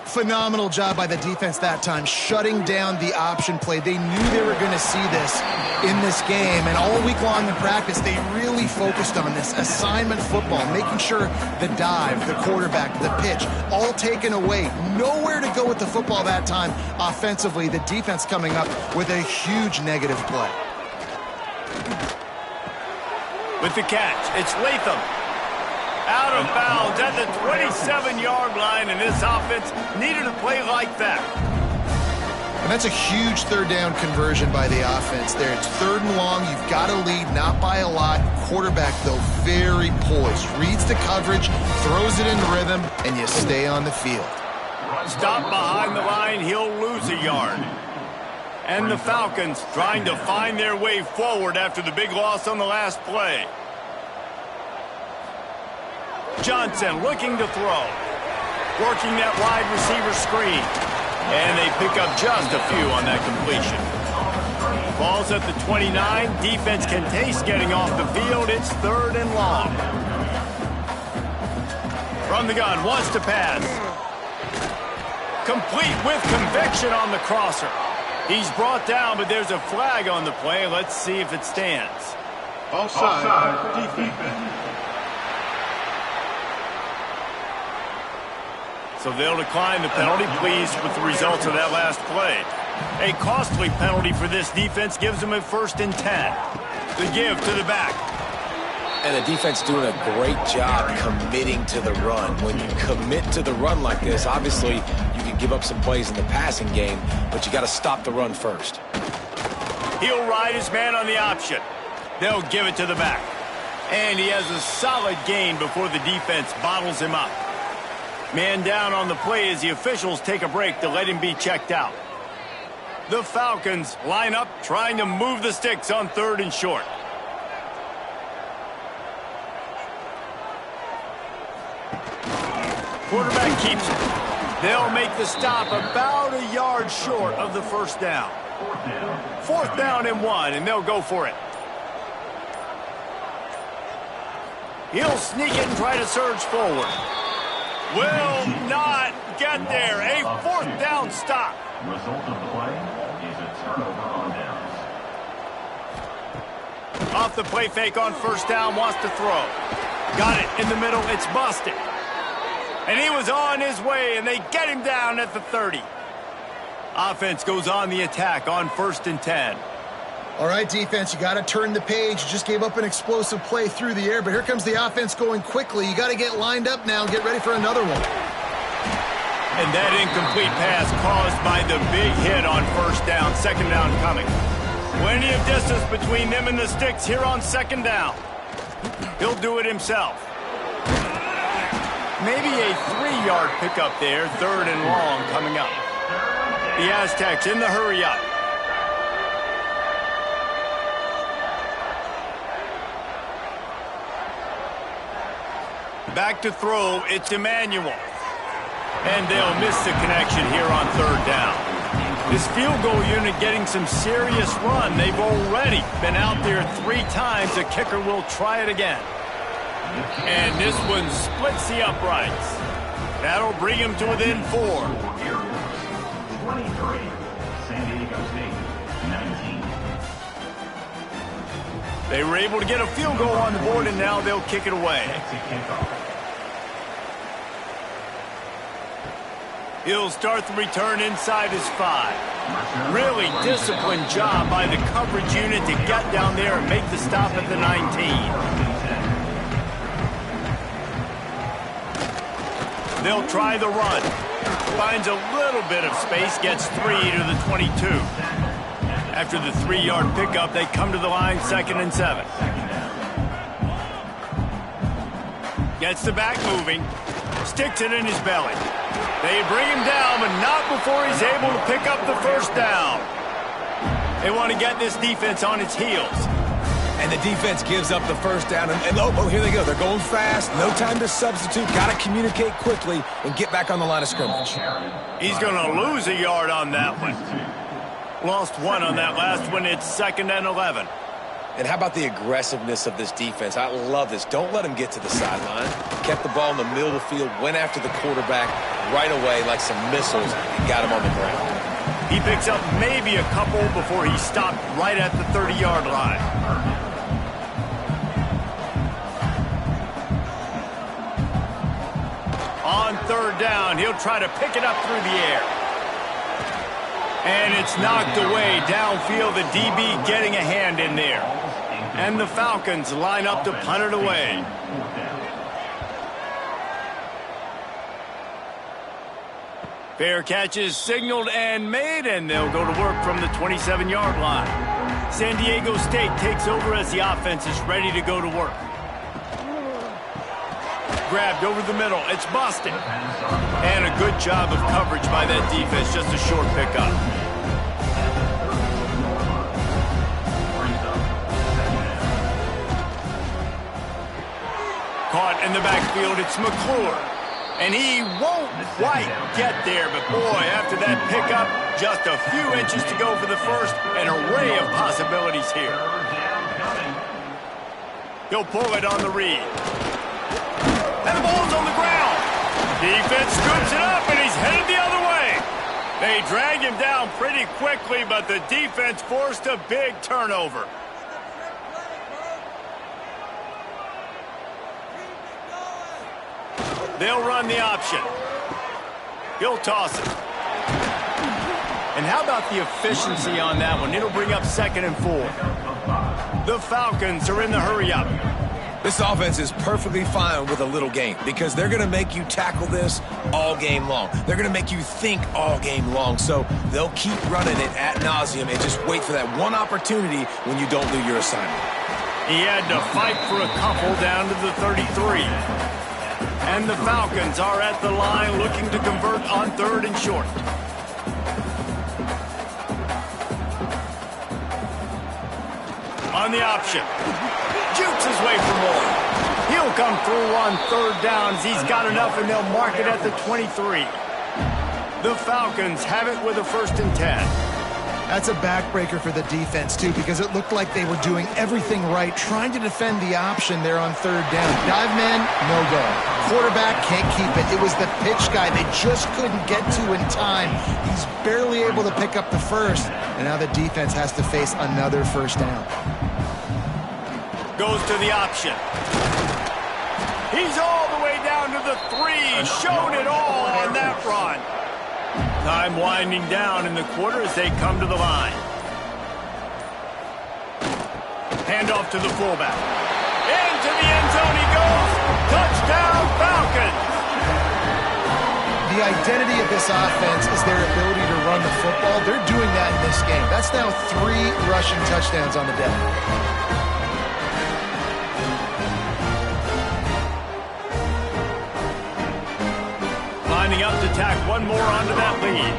Phenomenal job by the defense that time, shutting down the option play. They knew they were going to see this in this game, and all week long in practice, they really focused on this assignment football, making sure the dive, the quarterback, the pitch, all taken away. Nowhere to go with the football that time offensively. The defense coming up with a huge negative play. With the catch, it's Latham. Out of bounds at the 27-yard line, and this offense needed a play like that. And that's a huge third down conversion by the offense there. It's 3rd and long. You've got to lead, not by a lot. Quarterback, though, very poised. Reads the coverage, throws it in rhythm, and you stay on the field. Stop behind the line, he'll lose a yard. And the Falcons trying to find their way forward after the big loss on the last play. Johnson looking to throw. Working that wide receiver screen. And they pick up just a few on that completion. Ball's at the 29. Defense can taste getting off the field. It's 3rd and long. From the gun, wants to pass. Complete with conviction on the crosser. He's brought down, but there's a flag on the play. Let's see if it stands. Offside, defense. So they'll decline the penalty, pleased with the results of that last play. A costly penalty for this defense gives them a 1st and 10. The give to the back. And the defense doing a great job committing to the run. When you commit to the run like this, obviously you can give up some plays in the passing game, but you got to stop the run first. He'll ride his man on the option. They'll give it to the back. And he has a solid gain before the defense bottles him up. Man down on the play as the officials take a break to let him be checked out. The Falcons line up trying to move the sticks on 3rd and short. Quarterback keeps it. They'll make the stop about a yard short of the 1st down. 4th down and 1, and they'll go for it. He'll sneak it and try to surge forward. Will not get there. A 4th down stop. Result of the play is a turnover on downs. Off the play fake on 1st down, wants to throw. Got it in the middle, it's busted. And he was on his way, and they get him down at the 30. Offense goes on the attack on 1st and 10. All right, defense, you got to turn the page. You just gave up an explosive play through the air, but here comes the offense going quickly. You got to get lined up now and get ready for another one. And that incomplete pass caused by the big hit on 1st down, 2nd down coming. Plenty of distance between them and the sticks here on 2nd down. He'll do it himself. Maybe a 3-yard pickup there, 3rd and long coming up. The Aztecs in the hurry up. Back to throw, it's Emmanuel. And they'll miss the connection here on 3rd down. This field goal unit getting some serious run. They've already been out there 3 times. The kicker will try it again. And this one splits the uprights. That'll bring him to within 4. 23, San Diego State, 19. They were able to get a field goal on the board, and now they'll kick it away. He'll start the return inside his 5. Really disciplined job by the coverage unit to get down there and make the stop at the 19. They'll try the run. Finds a little bit of space, gets 3 to the 22. After the 3-yard pickup, they come to the line 2nd and 7. Gets the back moving. Sticks it in his belly. They bring him down, but not before he's able to pick up the 1st down. They want to get this defense on its heels. And the defense gives up the first down. And oh, here they go. They're going fast. No time to substitute. Got to communicate quickly and get back on the line of scrimmage. He's going to lose a yard on that one. Lost one on that last one. It's 2nd and 11. And how about the aggressiveness of this defense? I love this. Don't let him get to the sideline. Kept the ball in the middle of the field, went after the quarterback right away like some missiles, and got him on the ground. He picks up maybe a couple before he stopped right at the 30-yard line. On 3rd down, he'll try to pick it up through the air. And it's knocked away downfield. The DB getting a hand in there. And the Falcons line up to punt it away. Fair catch is signaled and made, and they'll go to work from the 27-yard line. San Diego State takes over as the offense is ready to go to work. Grabbed over the middle. It's busted. And a good job of coverage by that defense. Just a short pickup. Caught in the backfield. It's McClure. And he won't quite get there. But, boy, after that pickup, just a few inches to go for the first. An array of possibilities here. He'll pull it on the read. And the ball's on the ground. Defense scoops it up, and he's headed the other way. They drag him down pretty quickly, but the defense forced a big turnover. They'll run the option. He'll toss it. And how about the efficiency on that one? It'll bring up 2nd and 4. The Falcons are in the hurry-up. This offense is perfectly fine with a little game because they're going to make you tackle this all game long. They're going to make you think all game long. So they'll keep running it ad nauseum and just wait for that one opportunity when you don't do your assignment. He had to fight for a couple down to the 33. And the Falcons are at the line looking to convert on 3rd and short. On the option. Jukes his way for more. He'll come through on 3rd downs. He's got enough, and they'll mark it at the 23. The Falcons have it with a 1st and 10. That's a backbreaker for the defense, too, because it looked like they were doing everything right, trying to defend the option there on 3rd down. Dive man, no go. Quarterback can't keep it. It was the pitch guy they just couldn't get to in time. He's barely able to pick up the first, and now the defense has to face another 1st down. Goes to the option. He's all the way down to the 3. Showed it all on that run. Time winding down in the quarter as they come to the line. Handoff to the fullback. Into the end zone he goes. Touchdown, Falcons. The identity of this offense is their ability to run the football. They're doing that in this game. That's now 3 rushing touchdowns on the day. Lining up to tack one more onto that lead.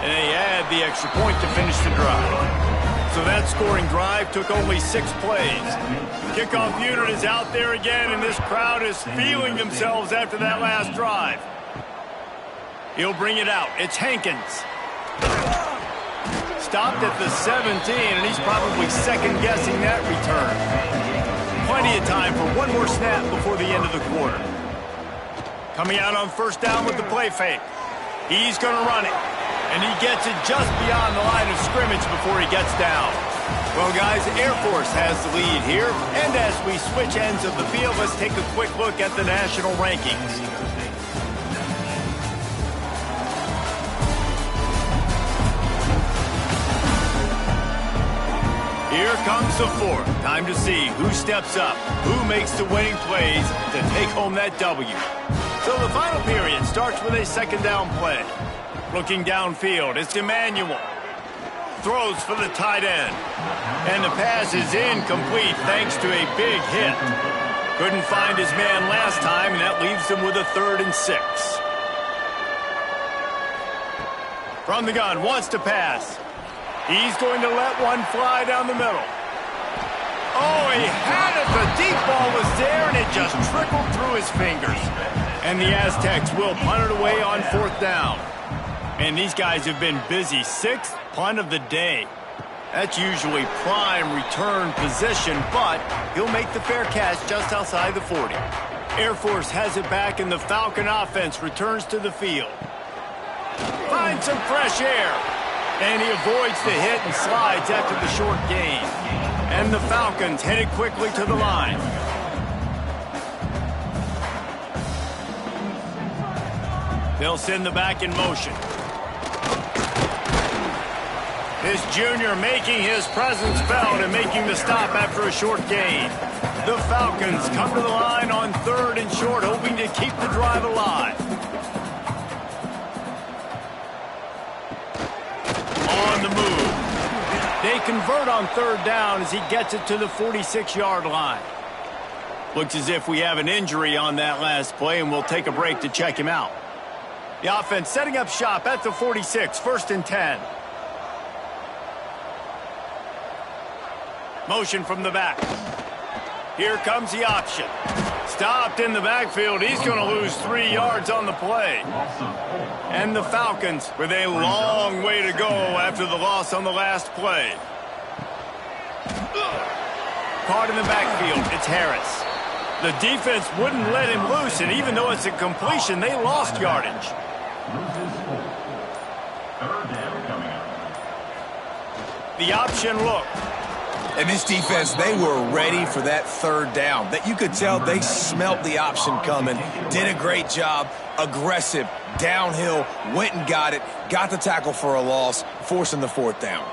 And they add the extra point to finish the drive. So that scoring drive took only 6 plays. Kickoff unit is out there again, and this crowd is feeling themselves after that last drive. He'll bring it out. It's Hankins. Stopped at the 17, and he's probably second-guessing that return. Plenty of time for one more snap before the end of the quarter. Coming out on 1st down with the play fake. He's going to run it. And he gets it just beyond the line of scrimmage before he gets down. Well, guys, Air Force has the lead here. And as we switch ends of the field, let's take a quick look at the national rankings. Here comes the 4th. Time to see who steps up, who makes the winning plays to take home that W. So the final period starts with a 2nd down play. Looking downfield, it's Emmanuel. Throws for the tight end. And the pass is incomplete thanks to a big hit. Couldn't find his man last time, and that leaves him with a 3rd and 6. From the gun, wants to pass. He's going to let one fly down the middle. Oh, he had it. The deep ball was there, and it just trickled through his fingers. And the Aztecs will punt it away on 4th down. And these guys have been busy. 6th punt of the day. That's usually prime return position, but he'll make the fair catch just outside the 40. Air Force has it back, and the Falcon offense returns to the field. Finds some fresh air. And he avoids the hit and slides after the short gain. And the Falcons headed quickly to the line. They'll send the back in motion. This junior making his presence felt and making the stop after a short gain. The Falcons come to the line on 3rd and short, hoping to keep the drive alive. On the move. They convert on 3rd down as he gets it to the 46-yard line. Looks as if we have an injury on that last play, and we'll take a break to check him out. The offense setting up shop at the 46, 1st and 10. Motion from the back. Here comes the option. Stopped in the backfield. He's going to lose 3 yards on the play. And the Falcons with a long way to go after the loss on the last play. Caught in the backfield. It's Harris. The defense wouldn't let him loose, and even though it's a completion, they lost yardage. 3rd down coming up. The option look. And this defense, they were ready for that 3rd down. That you could tell they smelt the option coming. Did a great job. Aggressive. Downhill. Went and got it. Got the tackle for a loss. Forcing the 4th down.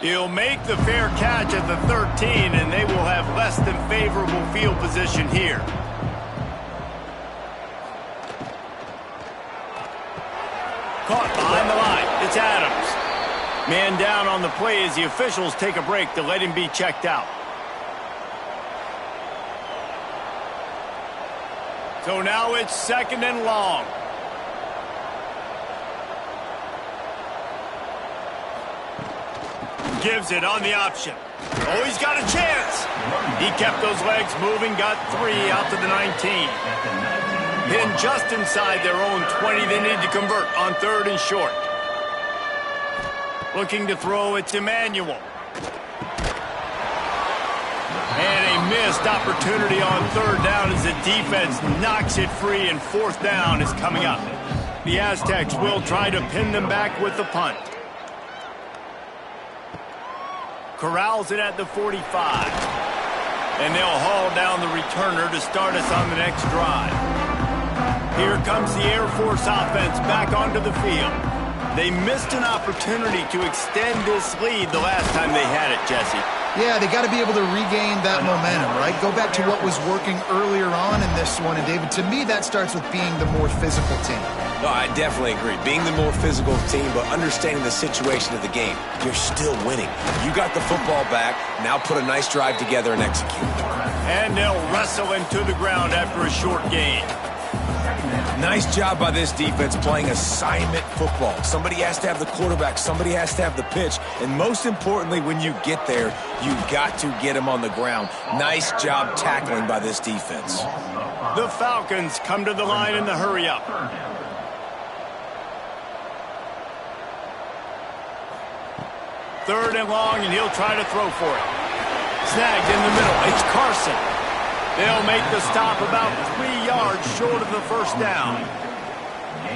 He'll make the fair catch at the 13, and they will have less than favorable field position here. Caught behind the line. It's Adams. Man down on the play as the officials take a break to let him be checked out. So now it's 2nd and long. Gives it on the option. Oh, he's got a chance. He kept those legs moving, got 3 out to the 19. Pinned just inside their own 20. They need to convert on 3rd and short. Looking to throw, it's Emmanuel. And a missed opportunity on 3rd down as the defense knocks it free, and 4th down is coming up. The Aztecs will try to pin them back with the punt. Corrals it at the 45. And they'll haul down the returner to start us on the next drive. Here comes the Air Force offense back onto the field. They missed an opportunity to extend this lead the last time they had it, Jesse. Yeah, they got to be able to regain that momentum, right? Go back to what was working earlier on in this one. And, David, to me, that starts with being the more physical team. No, I definitely agree. Being the more physical team, but understanding the situation of the game. You're still winning. You got the football back. Now put a nice drive together and execute. And they'll wrestle him to the ground after a short gain. Nice job by this defense playing assignment football. Somebody has to have the quarterback. Somebody has to have the pitch. And most importantly, when you get there, you've got to get him on the ground. Nice job tackling by this defense. The Falcons come to the line in the hurry-up. Third and long, and he'll try to throw for it. Snagged in the middle. It's Carson. They'll make the stop about 3 yards short of the 1st down.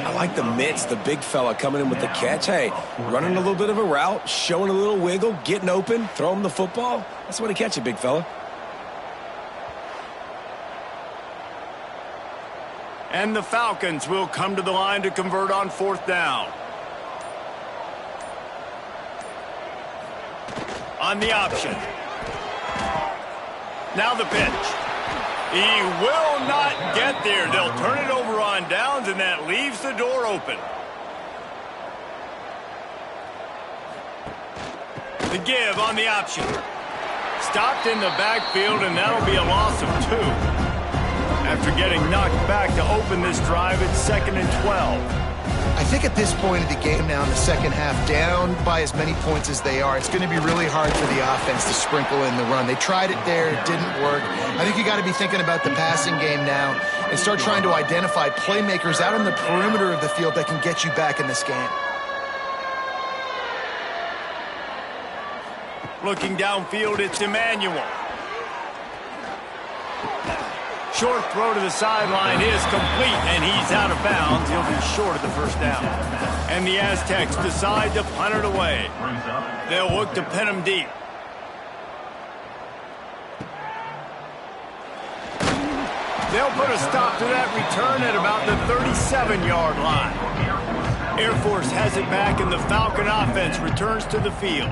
I like the mitts, the big fella coming in with the catch. Hey, running a little bit of a route, showing a little wiggle, getting open, throw him the football. That's the way to catch it, big fella. And the Falcons will come to the line to convert on 4th down. On the option. Now the pitch. He will not get there. They'll turn it over on downs, and that leaves the door open. The give on the option. Stopped in the backfield, and that'll be a loss of 2. After getting knocked back to open this drive, it's 2nd and 12. I think at this point of the game now in the second half, down by as many points as they are, it's going to be really hard for the offense to sprinkle in the run. They tried it there. It didn't work. I think you got to be thinking about the passing game now and start trying to identify playmakers out on the perimeter of the field that can get you back in this game. Looking downfield, it's Emmanuel. Short throw to the sideline is complete, and he's out of bounds. He'll be short of the first down. And the Aztecs decide to punt it away. They'll look to pin him deep. They'll put a stop to that return at about the 37-yard line. Air Force has it back, and the Falcon offense returns to the field.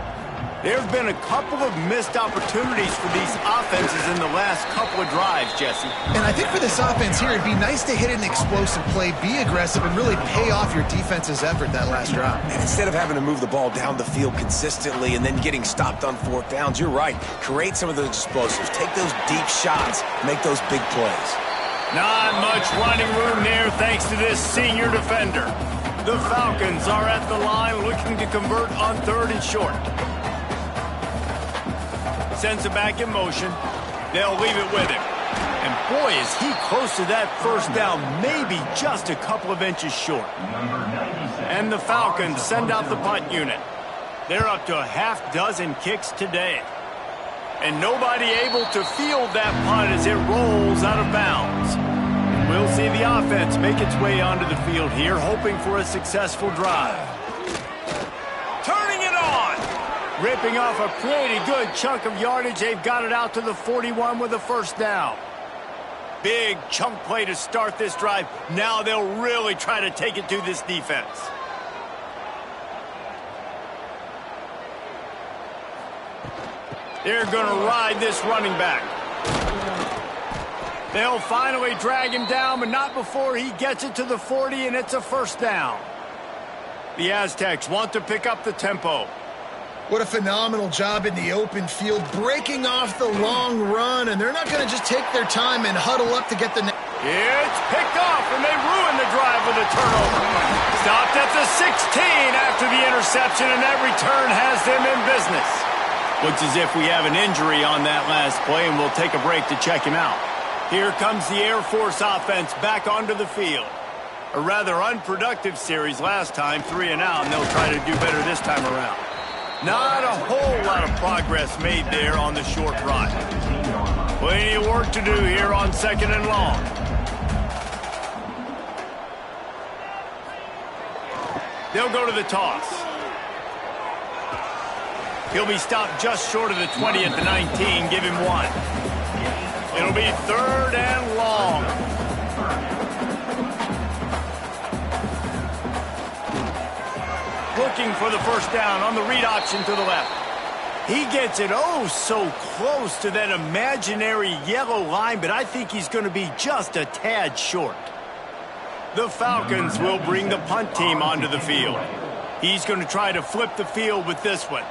There have been a couple of missed opportunities for these offenses in the last couple of drives, Jesse. And I think for this offense here, it'd be nice to hit an explosive play, be aggressive, and really pay off your defense's effort that last drive. And instead of having to move the ball down the field consistently and then getting stopped on fourth downs, you're right. Create some of those explosives. Take those deep shots. Make those big plays. Not much running room there thanks to this senior defender. The Falcons are at the line looking to convert on 3rd and short. Sends it back in motion. They'll leave it with him. And boy, is he close to that first down, maybe just a couple of inches short. And the Falcons send out the punt unit. They're up to a half dozen kicks today. And nobody able to field that punt as it rolls out of bounds. We'll see the offense make its way onto the field here, hoping for a successful drive. Turning it on! Ripping off a pretty good chunk of yardage. They've got it out to the 41 with a first down. Big chunk play to start this drive. Now they'll really try to take it to this defense. They're going to ride this running back. They'll finally drag him down, but not before he gets it to the 40, and it's a first down. The Aztecs want to pick up the tempo. What a phenomenal job in the open field, breaking off the long run, and they're not going to just take their time and huddle up to get the... It's picked off, and they ruin the drive with a turnover. Stopped at the 16 after the interception, and that return has them in business. Looks as if we have an injury on that last play, and we'll take a break to check him out. Here comes the Air Force offense back onto the field. A rather unproductive series last time, 3 and out, and they'll try to do better this time around. Not a whole lot of progress made there on the short run. Plenty of work to do here on 2nd and long. They'll go to the toss. He'll be stopped just short of the 20 at the 19. Give him 1. It'll be 3rd and long. Looking for the first down on the read option to the left. He gets it so close to that imaginary yellow line, but I think he's going to be just a tad short. The Falcons will bring the punt team onto the field. He's going to try to flip the field with this one.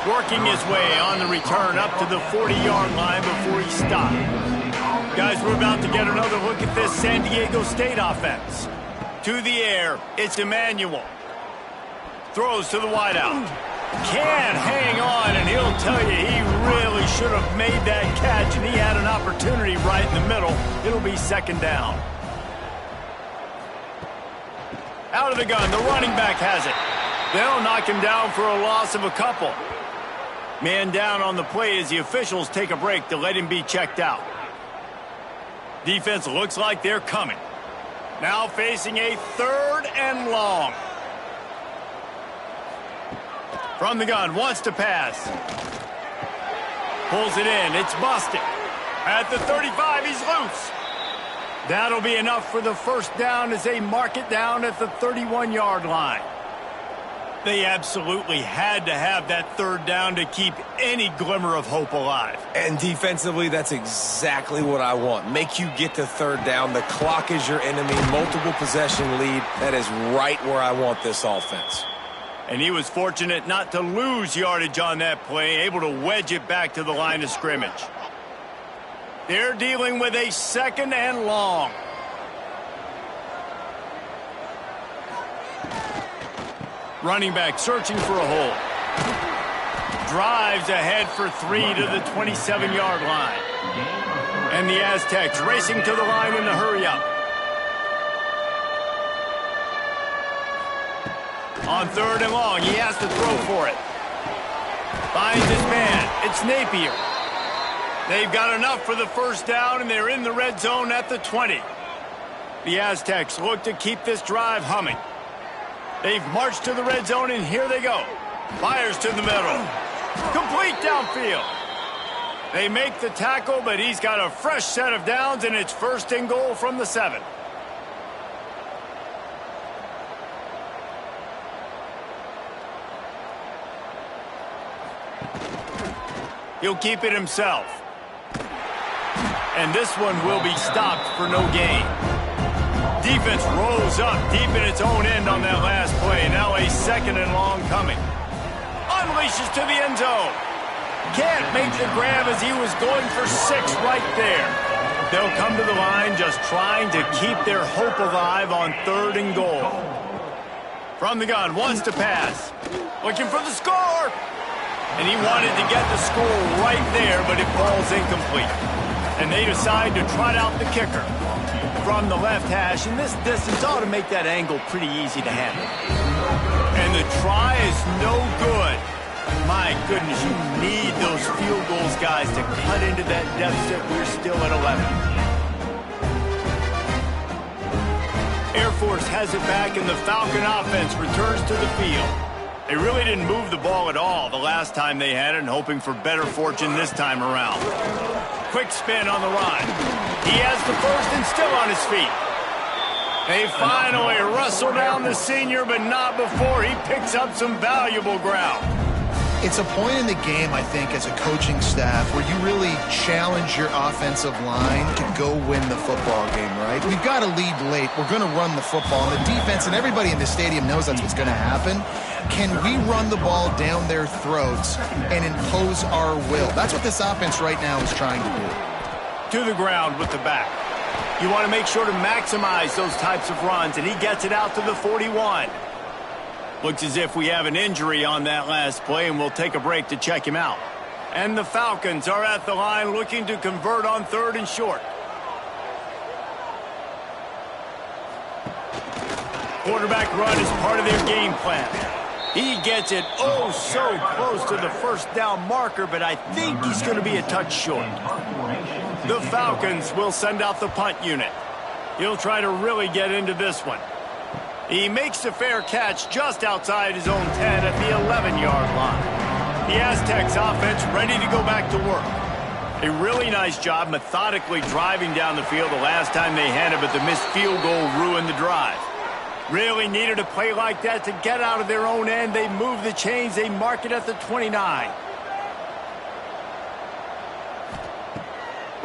Working his way on the return up to the 40-yard line before he stopped. Guys, we're about to get another look at this San Diego State offense. To the air, it's Emmanuel. Throws to the wideout. Can't hang on, and he'll tell you he really should have made that catch, and he had an opportunity right in the middle. It'll be 2nd down. Out of the gun, the running back has it. They'll knock him down for a loss of a couple. Man down on the play as the officials take a break to let him be checked out. Defense looks like they're coming. Now facing a 3rd and long. From the gun, wants to pass. Pulls it in, it's busted. At the 35, he's loose. That'll be enough for the first down as they mark it down at the 31-yard line. They absolutely had to have that 3rd down to keep any glimmer of hope alive. And defensively, that's exactly what I want. Make you get to 3rd down. The clock is your enemy. Multiple possession lead. That is right where I want this offense. And he was fortunate not to lose yardage on that play, able to wedge it back to the line of scrimmage. They're dealing with a 2nd and long. Running back searching for a hole. Drives ahead for 3 to the 27-yard line. And the Aztecs racing to the line in the hurry-up. On 3rd and long, he has to throw for it. Finds his man. It's Napier. They've got enough for the 1st down, and they're in the red zone at the 20. The Aztecs look to keep this drive humming. They've marched to the red zone, and here they go. Fires to the middle. Complete downfield. They make the tackle, but he's got a fresh set of downs, and it's 1st and goal from the 7. He'll keep it himself. And this one will be stopped for no gain. Defense rolls up deep in its own end on that last play. Now a 2nd and long coming. Unleashes to the end zone. Can't make the grab as he was going for 6 right there. They'll come to the line just trying to keep their hope alive on 3rd and goal. From the gun, wants to pass. Looking for the score. And he wanted to get the score right there, but it falls incomplete. And they decide to trot out the kicker. From the left hash, and this distance ought to make that angle pretty easy to handle. And the try is no good. My goodness, you need those field goals, guys, to cut into that deficit. We're still at 11. Air Force has it back, and the Falcon offense returns to the field. They really didn't move the ball at all the last time they had it, and hoping for better fortune this time around. Quick spin on the run. He has the 1st and still on his feet. They finally wrestle down the senior, but not before he picks up some valuable ground. It's a point in the game, I think, as a coaching staff where you really challenge your offensive line to go win the football game, right? We've got to lead late. We're going to run the football. And the defense and everybody in the stadium knows that's what's going to happen. Can we run the ball down their throats and impose our will? That's what this offense right now is trying to do. To the ground with the back. You want to make sure to maximize those types of runs, and he gets it out to the 41. Looks as if we have an injury on that last play, and we'll take a break to check him out. And the Falcons are at the line looking to convert on 3rd and short. Quarterback run is part of their game plan. He gets it oh so close to the 1st down marker, but I think he's going to be a touch short. The Falcons will send out the punt unit. He'll try to really get into this one. He makes the fair catch just outside his own 10 at the 11-yard line. The Aztecs offense ready to go back to work. A really nice job methodically driving down the field the last time they had it, but the missed field goal ruined the drive. Really needed a play like that to get out of their own end. They move the chains. They mark it at the 29.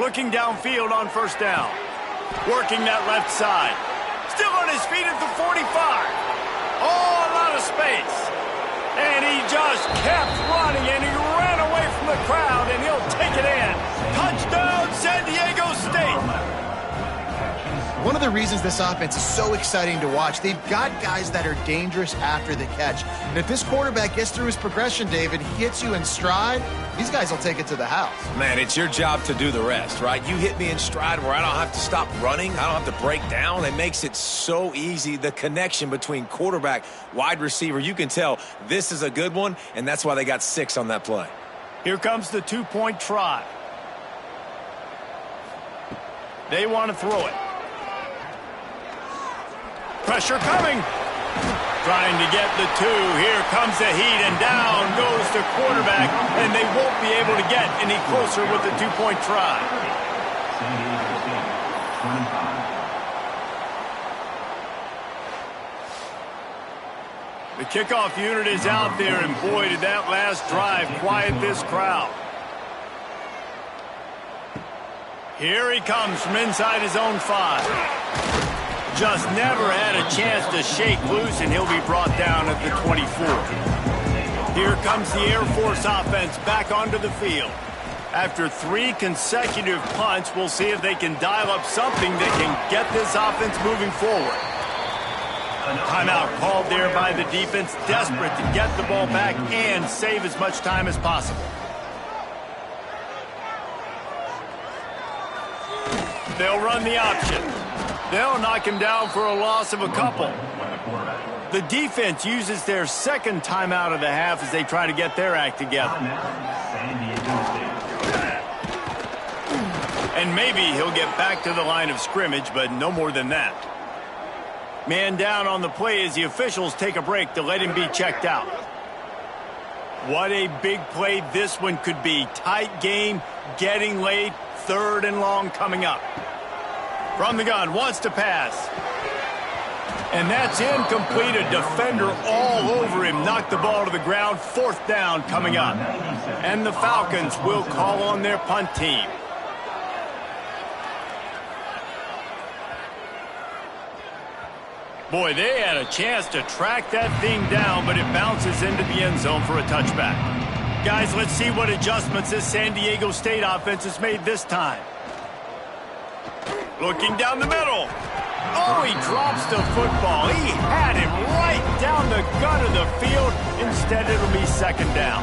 Looking downfield on 1st down. Working that left side. Still on his feet at the 45. Oh, a lot of space. And he just kept running, and he ran away from the crowd, and he'll take it in. Touchdown, San Diego State. One of the reasons this offense is so exciting to watch, they've got guys that are dangerous after the catch. And if this quarterback gets through his progression, David, hits you in stride, these guys will take it to the house. Man, it's your job to do the rest, right? You hit me in stride where I don't have to stop running. I don't have to break down. It makes it so easy. The connection between quarterback, wide receiver, you can tell this is a good one, and that's why they got 6 on that play. Here comes the 2-point try. They want to throw it. Pressure coming. Trying to get the 2. Here comes the heat, and down goes the quarterback, and they won't be able to get any closer with the 2-point try. The kickoff unit is out there, and boy, did that last drive quiet this crowd. Here he comes from inside his own 5. Just never had a chance to shake loose, and he'll be brought down at the 24. Here comes the Air Force offense back onto the field. After 3 consecutive punts, we'll see if they can dial up something that can get this offense moving forward. Timeout called there by the defense, desperate to get the ball back and save as much time as possible. They'll run the option. They'll knock him down for a loss of a couple. The defense uses their second timeout of the half as they try to get their act together. And maybe he'll get back to the line of scrimmage, but no more than that. Man down on the play as the officials take a break to let him be checked out. What a big play this one could be. Tight game, getting late, 3rd and long coming up. From the gun, wants to pass. And that's incomplete. A defender all over him. Knocked the ball to the ground. 4th down coming up. And the Falcons will call on their punt team. Boy, they had a chance to track that thing down, but it bounces into the end zone for a touchback. Guys, let's see what adjustments this San Diego State offense has made this time. Looking down the middle. Oh, he drops the football. He had him right down the gut of the field. Instead, it'll be 2nd down.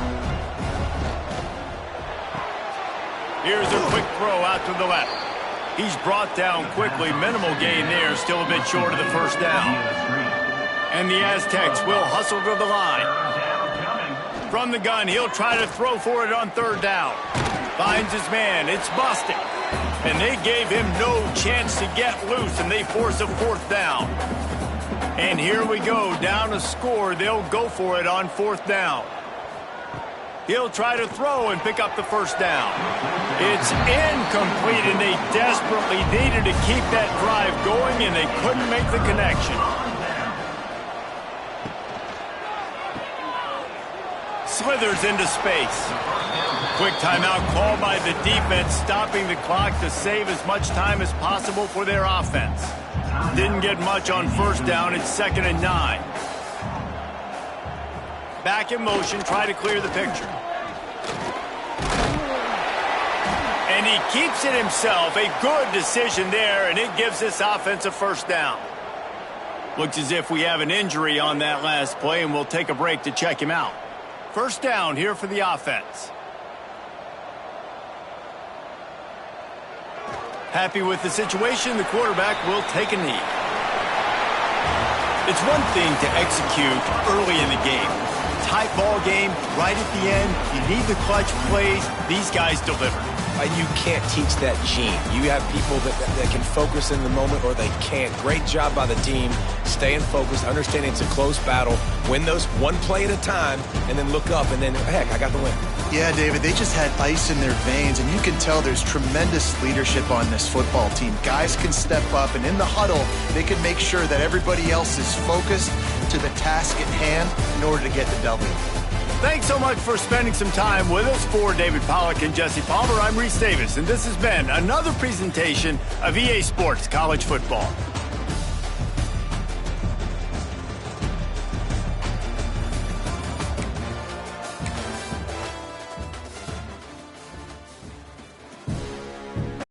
Here's a quick throw out to the left. He's brought down quickly. Minimal gain there. Still a bit short of the 1st down. And the Aztecs will hustle to the line. From the gun, he'll try to throw for it on 3rd down. Finds his man. It's busted. And they gave him no chance to get loose, and they force a 4th down. And here we go. Down a score. They'll go for it on 4th down. He'll try to throw and pick up the 1st down. It's incomplete, and they desperately needed to keep that drive going, and they couldn't make the connection. Slithers into space. Quick timeout called by the defense, stopping the clock to save as much time as possible for their offense. Didn't get much on 1st down. It's 2nd and 9. Back in motion, try to clear the picture. And he keeps it himself. A good decision there, and it gives this offense a 1st down. Looks as if we have an injury on that last play, and we'll take a break to check him out. 1st down here for the offense. Happy with the situation, the quarterback will take a knee. It's one thing to execute early in the game. Tight ball game, right at the end. You need the clutch plays. These guys deliver. You can't teach that gene. You have people that can focus in the moment or they can't. Great job by the team, staying focused, understanding it's a close battle, win those one play at a time, and then look up, and then, heck, I got the win. Yeah, David, they just had ice in their veins, and you can tell there's tremendous leadership on this football team. Guys can step up, and in the huddle, they can make sure that everybody else is focused to the task at hand in order to get the W. Thanks so much for spending some time with us. For David Pollack and Jesse Palmer, I'm Reese Davis, and this has been another presentation of EA Sports College Football.